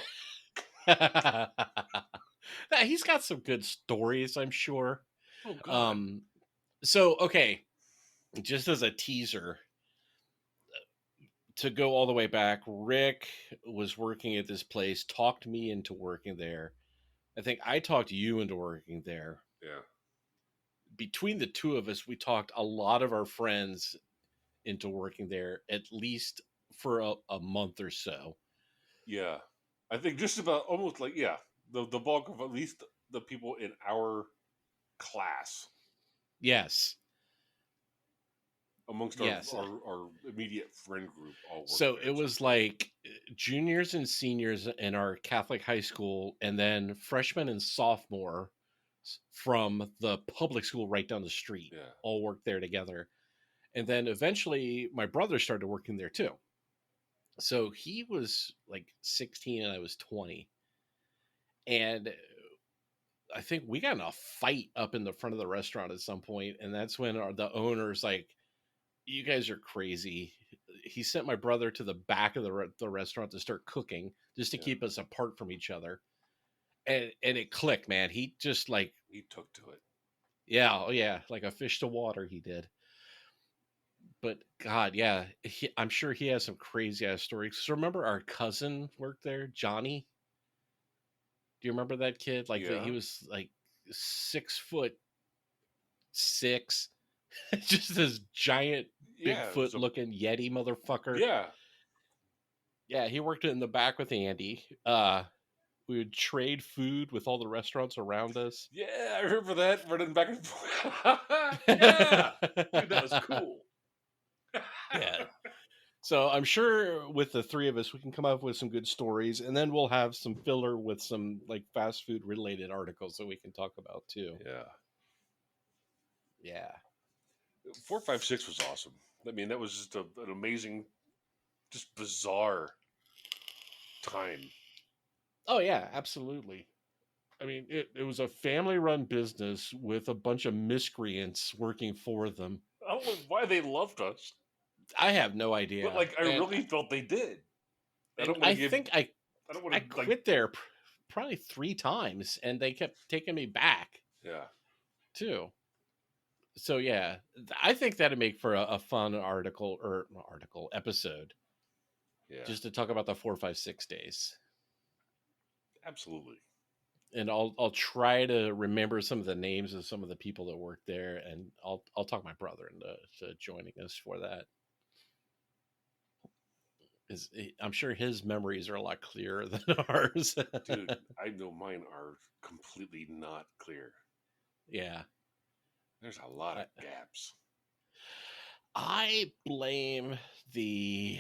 He's got some good stories, I'm sure. Oh, God. So, okay, just as a teaser, to go all the way back, Rick was working at this place, talked me into working there. I think I talked you into working there. Yeah. Between the two of us, we talked a lot of our friends into working there, at least for a month or so. Yeah. I think just about almost like, yeah, the bulk of at least the people in our class Yes. amongst Yes. our immediate friend group all worked So there it at some was point. like juniors and seniors in our Catholic high school, and then freshmen and sophomore from the public school right down the street Yeah. all worked there together. And then eventually my brother started working there too. So he was like 16 and I was 20. And I think we got in a fight up in the front of the restaurant at some point, and that's when the owner's like, "You guys are crazy." He sent my brother to the back of the restaurant to start cooking, just to Yeah. keep us apart from each other, and it clicked, man. He just like, He took to it. yeah, oh yeah, like a fish to water. He did. But God, yeah, I'm sure he has some crazy ass stories. So remember our cousin worked there, Johnny? Do you remember that kid? Like he Yeah. was like 6'6", just this giant Yeah. It was Bigfoot a, looking Yeti motherfucker. yeah. Yeah, he worked in the back with Andy. We would trade food with all the restaurants around us. Yeah. I remember that running back and forth. Yeah. Dude, that was Yeah. cool. So I'm sure with the three of us, we can come up with some good stories, and then we'll have some filler with some like fast food related articles that we can talk about too. Yeah. Yeah. 456 was awesome. I mean, that was just an amazing, just bizarre time. Oh yeah, absolutely. I mean, it was a family run business with a bunch of miscreants working for them. I don't know why they loved us, I have no but idea. like I really felt they did. I And don't want I to give. think I I don't I want to like. quit there probably 3 times, and they kept taking me back Yeah. too. So yeah, I think that'd make for a fun article episode, Yeah. just to talk about the 4, 5, 6 days. Absolutely. And I'll try to remember some of the names of some of the people that worked there, and I'll talk my brother into to joining us for that. I'm sure his memories are a lot clearer than ours. Dude, I know mine are completely not clear. Yeah, There's a lot of I, gaps. I blame the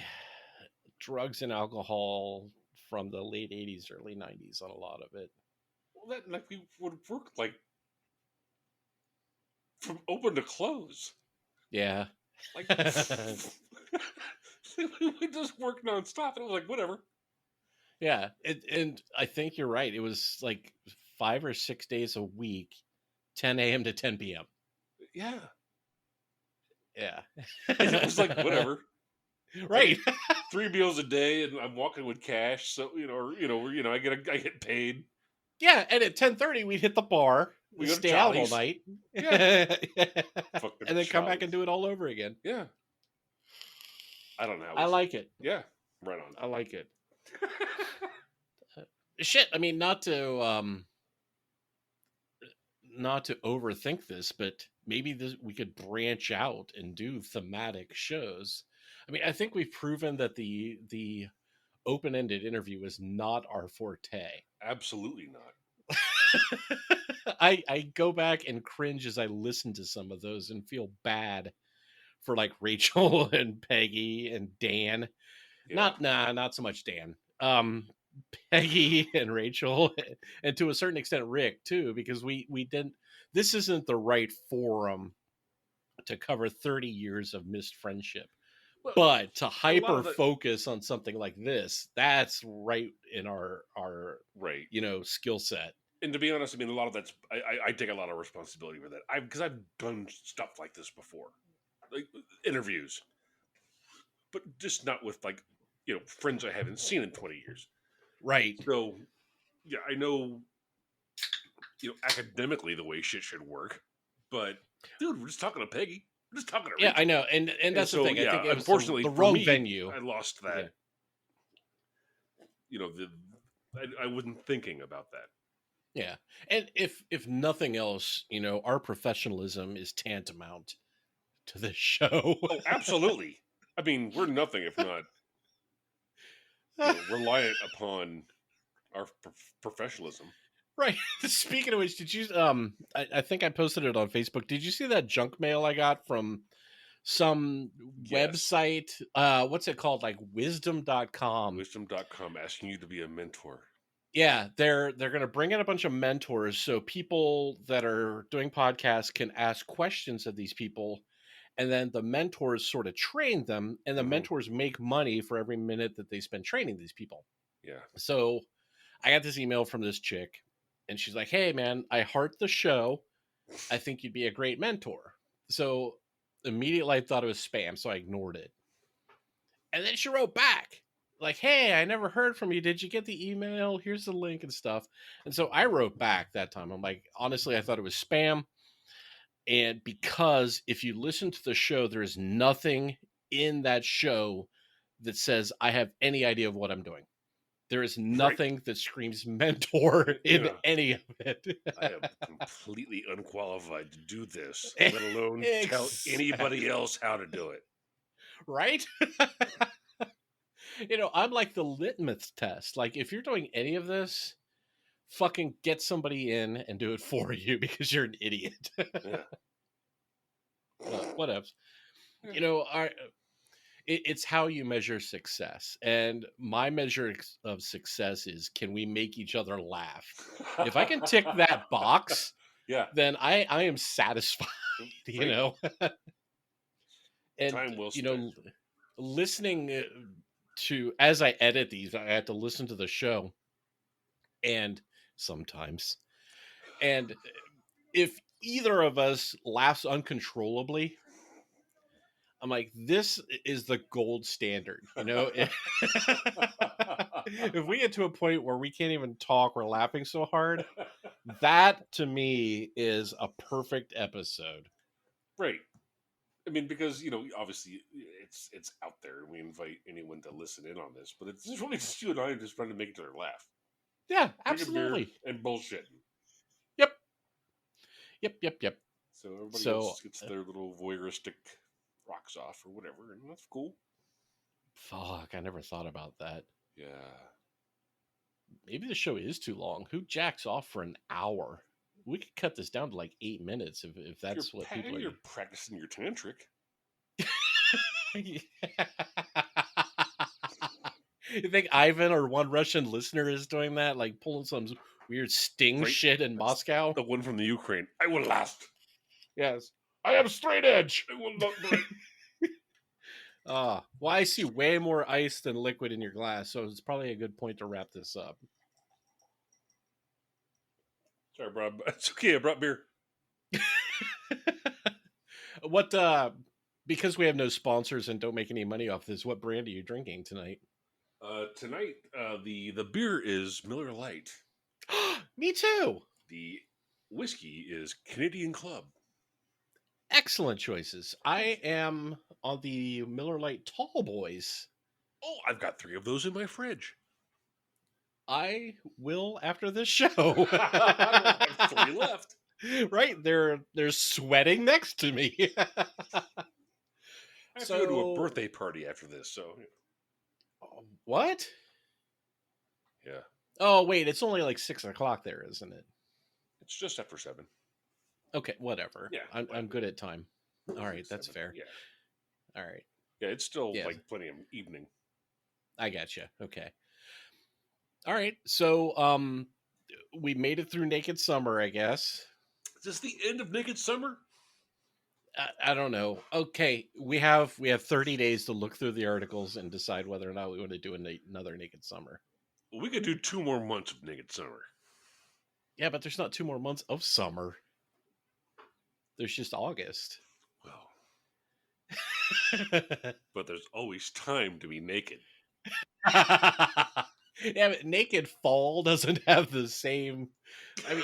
drugs and alcohol from the late 80s, early 90s on a lot of it. Well, that like we would work like from open to close. Yeah. Like we just work nonstop, and it was like whatever. Yeah. And I think you're right. It was like 5 or 6 days a week, 10 a.m. to 10 p.m. Yeah, Yeah. and it was like whatever. Right. 3 meals a day, and I'm walking with cash, so I get paid. Yeah. And at 10:30, we'd hit the bar, We go to stay out all Jollies. night, Yeah, and fucking then come back and Jollies. do it all over again. Yeah, I don't know. I like it. Yeah, right on. I like it. Shit. I mean, not to overthink this, but maybe we could branch out and do thematic shows. I mean, I think we've proven that the open-ended interview is not our forte. Absolutely not. I go back and cringe as I listen to some of those and feel bad for like Rachel and Peggy and Dan. Yeah, Not so much Dan. Peggy and Rachel, and to a certain extent Rick too, because we didn't. This isn't the right forum to cover 30 years of missed friendship, well, but to a lot hyper of the focus on something like this, that's right in our right. skill set. And to be honest, I mean, a lot of that's I take a lot of responsibility for that. Because I've done stuff like this before, like interviews, but just not with like friends I haven't seen in 20 years. Right. So yeah, I know academically the way shit should work. But dude, we're just talking to Peggy. We're just talking to Yeah, I Rachel. know, and And that's the so, thing. I yeah, think it was unfortunately the for wrong me, venue. I lost Yeah. that. You know, I wasn't thinking about that. Yeah. And if nothing else, our professionalism is tantamount to this show. Oh, absolutely. I mean, we're nothing if not, reliant upon our professionalism. Right. Speaking of which, did you I think I posted it on Facebook. Did you see that junk mail I got from some Yes. website? What's it called? Like wisdom.com. Wisdom.com asking you to be a mentor. Yeah, they're going to bring in a bunch of mentors so people that are doing podcasts can ask questions of these people, and then the mentors sort of train them, and the Mm-hmm. mentors make money for every minute that they spend training these people. Yeah. So I got this email from this chick, and she's like, "Hey man, I heart the show. I think you'd be a great mentor." So immediately I thought it was spam, so I ignored it. And then she wrote back like, "Hey, I never heard from you. Did you get the email? Here's the link and stuff." And so I wrote back that time. I'm like, honestly, I thought it was spam. And because if you listen to the show, there is nothing in that show that says I have any idea of what I'm doing. There is Right. nothing that screams mentor in Yeah. any of it. I am completely unqualified to do this, let alone tell anybody Exactly. else how to do it. Right? I'm like the litmus test. Like, if you're doing any of this, fucking get somebody in and do it for you because you're an idiot. Yeah. What else? It's how you measure success. And my measure of success is, can we make each other laugh? If I can tick that box, Yeah. then I am satisfied, Right. And, Time well spent. listening to, as I edit these, I have to listen to the show and sometimes, and if either of us laughs uncontrollably, I'm like, this is the gold standard, If we get to a point where we can't even talk, we're laughing so hard, that to me is a perfect episode. Right. I mean, because obviously it's out there, and we invite anyone to listen in on this, but it's just really just you and I just trying to make each other laugh, Yeah, drinking beer absolutely. and bullshitting. Yep. Yep. So everybody So, else gets their little voyeuristic rocks off or whatever, and that's cool. fuck, I never thought about that. Yeah. Maybe the show is too long. Who jacks off for an hour? We could cut this down to like 8 minutes if that's what people are. You're practicing your tantric. You think Ivan or one Russian listener is doing that, like pulling some weird sting shit in Moscow? The one from the Ukraine. I will last. Yes, I have straight edge. I will not break. Well, I see way more ice than liquid in your glass, so it's probably a good point to wrap this up. Sorry, bro. It's okay. I brought beer. What? Because we have no sponsors and don't make any money off this, what brand are you drinking tonight? Tonight, the beer is Miller Lite. Me too. The whiskey is Canadian Club. Excellent choices. I am on the Miller Lite Tall Boys. Oh, I've got 3 of those in my fridge. I will after this show. I have 3 left. Right, they're sweating next to me. I have to go to a birthday party after this, so. What? Yeah. Oh wait, it's only like 6:00 there, isn't it? It's just after 7. Okay, whatever. Yeah, I'm good at time. All right, that's fair. Yeah. All right. Yeah, it's still like plenty of evening. I gotcha. Okay. All right. So we made it through Naked Summer, I guess. Is this the end of Naked Summer? I don't know. Okay, we have 30 days to look through the articles and decide whether or not we want to do another Naked Summer. Well, we could do 2 more months of Naked Summer. Yeah, but there's not 2 more months of summer. There's just August. Well, but there's always time to be naked. Yeah, but Naked Fall doesn't have the same. I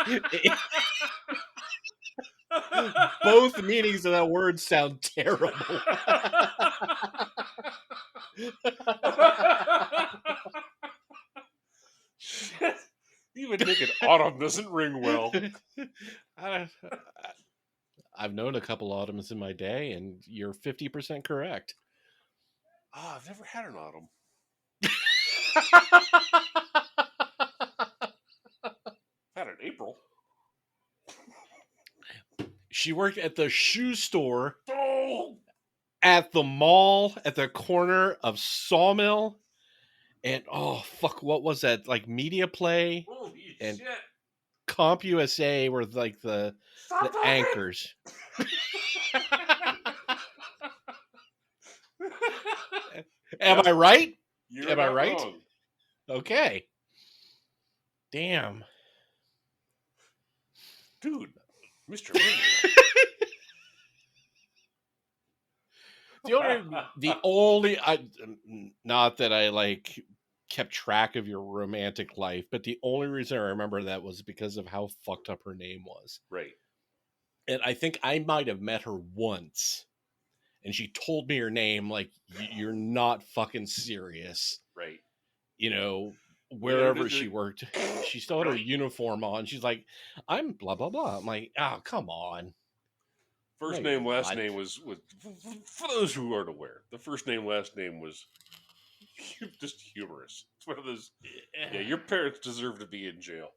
mean, Both meanings of that word sound terrible. Shit. Even thinking autumn doesn't ring well. I- I've known a couple autumns in my day, and you're 50% correct. I've never had an autumn. Had an April. She worked at the shoe store Oh! at the mall at the corner of Sawmill and oh fuck, what was that? Like Media Play Holy and shit. Comp USA were like the Stop talking! anchors. Am I right? You're Am I not right? wrong. Okay. Damn. Dude, Mr. Memory. the only not that I like kept track of your romantic life, but the only reason I remember that was because of how fucked up her name was. Right. And I think I might have met her once, and she told me her name like, you're not fucking serious. Right. You know, wherever she worked, she still had her uniform on. She's like, I'm blah blah blah. I'm like, oh, come on. First No, name, you're last not. name was for those who aren't aware, the first name, last name was just humorous. It's one of those. Yeah, your parents deserve to be in jail.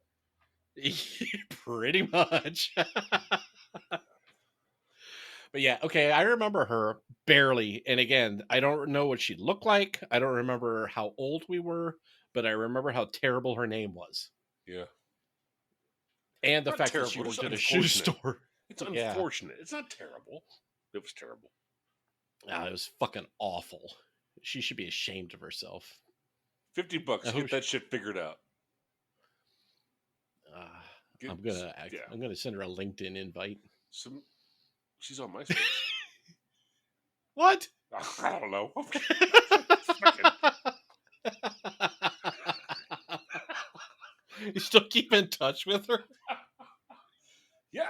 Pretty much. But yeah, okay, I remember her barely. And again, I don't know what she looked like. I don't remember how old we were, but I remember how terrible her name was. Yeah. And the Not fact terrible, that she worked just at a shoe unfortunate. store. It's Yeah. unfortunate. It's not terrible. It was terrible. It was fucking awful. She should be ashamed of herself. $50. Get that shit figured out. I'm gonna send her a LinkedIn invite. She's on MySpace. What? I don't know. You still keep in touch with her? Yeah.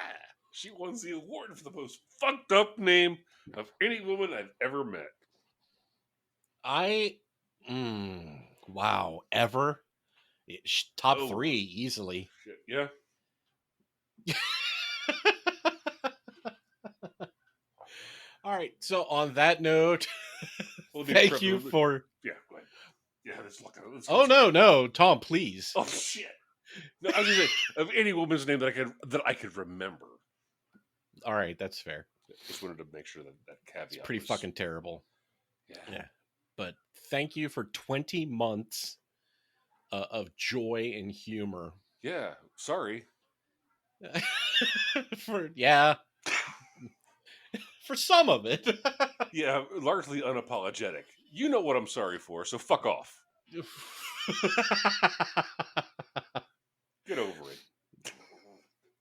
She won the award for the most fucked up name of any woman I've ever met. Wow, ever? Top 3 easily. Shit, yeah. All right, so on that note, Well, thank you for... Yeah, go ahead. Yeah, no, Tom, please. Oh, shit. No, I was going to say, of any woman's name that I could remember. All right, that's fair. Just wanted to make sure that caveat It's pretty fucking terrible. Yeah. But thank you for 20 months of joy and humor. Yeah, sorry. For some of it. Yeah, largely unapologetic. You know what I'm sorry for, so fuck off. Get over it.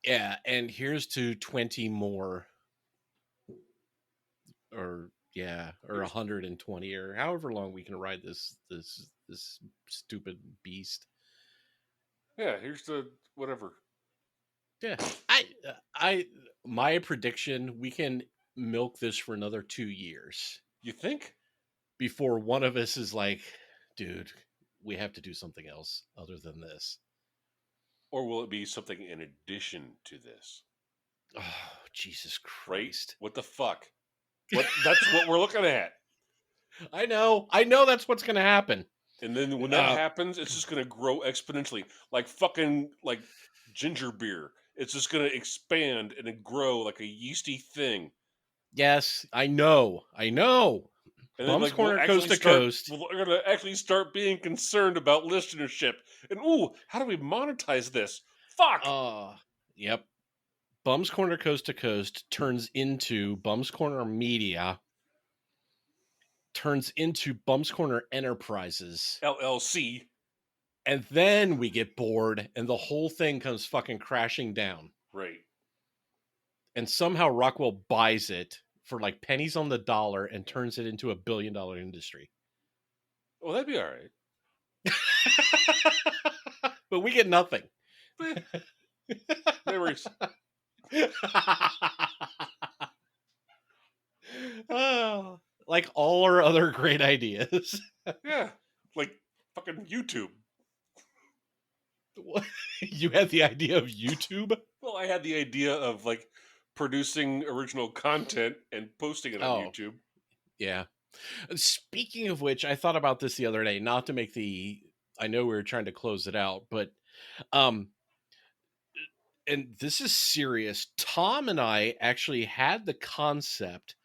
Yeah, and here's to 20 more. Or 120, or however long we can ride this stupid beast. Yeah, here's to whatever. Yeah, my prediction, we can milk this for another 2 years. You think? Before one of us is like, dude, we have to do something else other than this. Or will it be something in addition to this? Oh, Jesus Christ. Right? What the fuck? That's what we're looking at. I know that's what's going to happen. And then when that happens, it's just going to grow exponentially. Like fucking like ginger beer. It's just going to expand and grow like a yeasty thing. Yes, I know. And then, Bum's Corner, coast to coast. We're going to actually start being concerned about listenership. And how do we monetize this? Fuck! Yep. Bum's Corner, coast to coast turns into Bum's Corner Media, turns into Bum's Corner Enterprises, LLC. And then we get bored and the whole thing comes fucking crashing down. Right. And somehow Rockwell buys it for like pennies on the dollar and turns it into $1 billion industry. Well, that'd be all right. But we get nothing. Memories. like all our other great ideas. Yeah, like fucking YouTube. You had the idea of YouTube? Well, I had the idea of like producing original content and posting it on Oh, YouTube. yeah. Speaking of which, I thought about this the other day, not to make the I know we were trying to close it out, but um and this is serious. Tom and I actually had the concept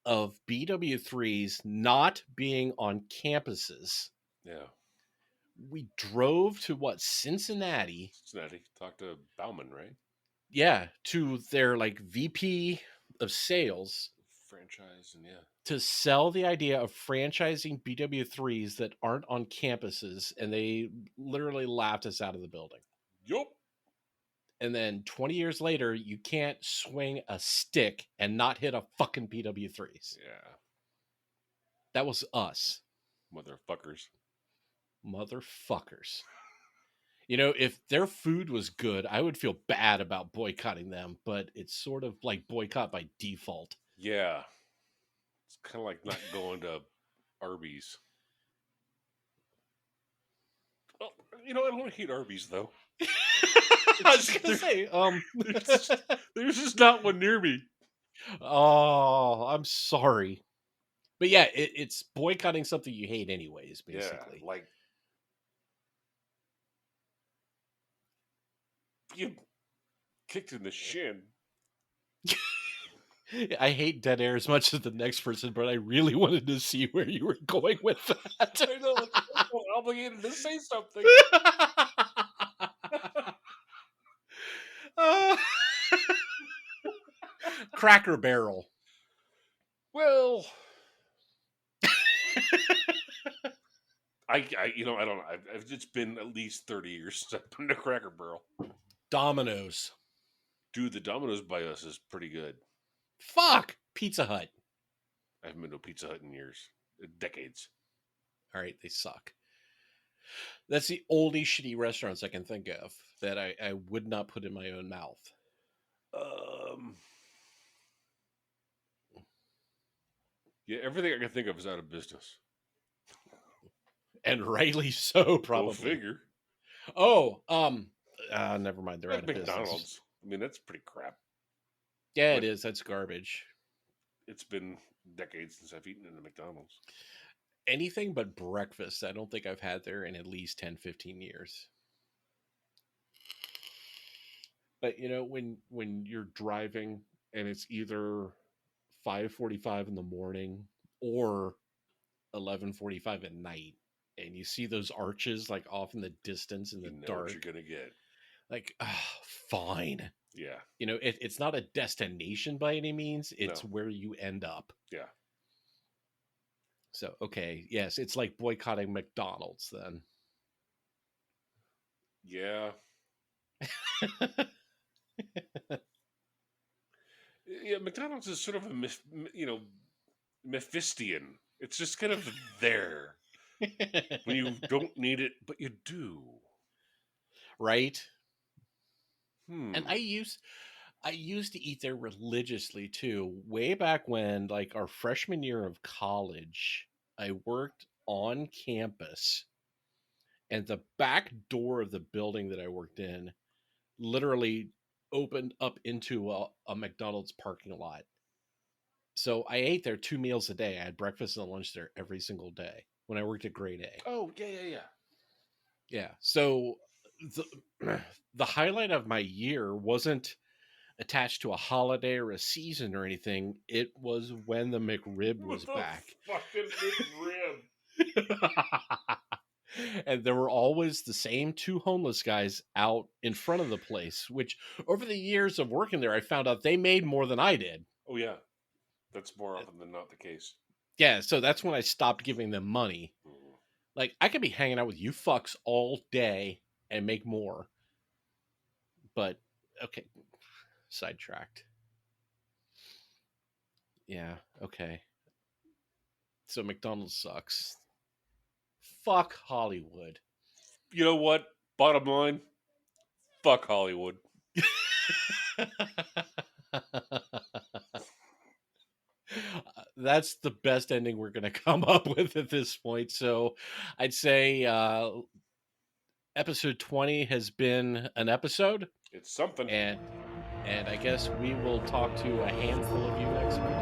of BW3s not being on campuses. Yeah, We drove to what, Cincinnati? Cincinnati. Talk to Bauman, right? Yeah, to their like VP of sales Franchise and yeah. to sell the idea of franchising BW3s that aren't on campuses, and they literally laughed us out of the building. Yup. And then 20 years later, you can't swing a stick and not hit a fucking BW3s. Yeah. That was us. Motherfuckers. Motherfuckers. You know, if their food was good, I would feel bad about boycotting them, but it's sort of like boycott by default. Yeah. It's kind of like not going to Arby's. Well, you know, I don't hate Arby's though. I was gonna say, There's just not one near me. oh, I'm sorry. But yeah, it's boycotting something you hate anyways, basically. Yeah, like you kicked in the shin. I hate dead air as much as the next person, but I really wanted to see where you were going with that. I know, like, I feel obligated to say something. Uh, Cracker Barrel. Well, you know, I don't know. It's been at least 30 years since I've been to Cracker Barrel. Domino's. Dude, the Domino's by us is pretty good. Fuck. Pizza Hut. I haven't been to a Pizza Hut in years, decades. All right, they suck. That's the only shitty restaurants I can think of that I would not put in my own mouth. Yeah, everything I can think of is out of business. And rightly so, probably. Go figure. Oh, never mind. They're Like out of McDonald's. business. I mean, that's pretty crap. Yeah, it is. That's garbage. It's been decades since I've eaten in a McDonald's. Anything but breakfast, I don't think I've had there in at least 10, 15 years. But you know, when you're driving and it's either 5:45 in the morning or 11:45 at night, and you see those arches like off in the distance in the You know dark, what you're gonna get. like, fine. Yeah. You know, it's not a destination by any means. It's No. where you end up. Yeah. So, okay, yes, it's like boycotting McDonald's then. Yeah. Yeah, McDonald's is sort of a Mephistian. It's just kind of there when you don't need it, but you do. Right? Hmm. And I used to eat there religiously too. Way back when, like our freshman year of college, I worked on campus, and the back door of the building that I worked in literally opened up into a McDonald's parking lot. So I ate there 2 meals a day. I had breakfast and lunch there every single day when I worked at grade A. Oh, yeah. Yeah. So the the highlight of my year wasn't attached to a holiday or a season or anything. It was when the McRib was back. Fucking McRib. And there were always the same two homeless guys out in front of the place, which over the years of working there, I found out they made more than I did. Oh, yeah. That's more often than not the case. Yeah, so that's when I stopped giving them money. Mhm. Like, I could be hanging out with you fucks all day and make more. But, okay, sidetracked. Yeah, okay. So McDonald's sucks. Fuck Hollywood. You know what? Bottom line, fuck Hollywood. that's the best ending we're gonna come up with at this point. So I'd say episode 20 has been an episode, It's something. and I guess we will talk to a handful of you next week.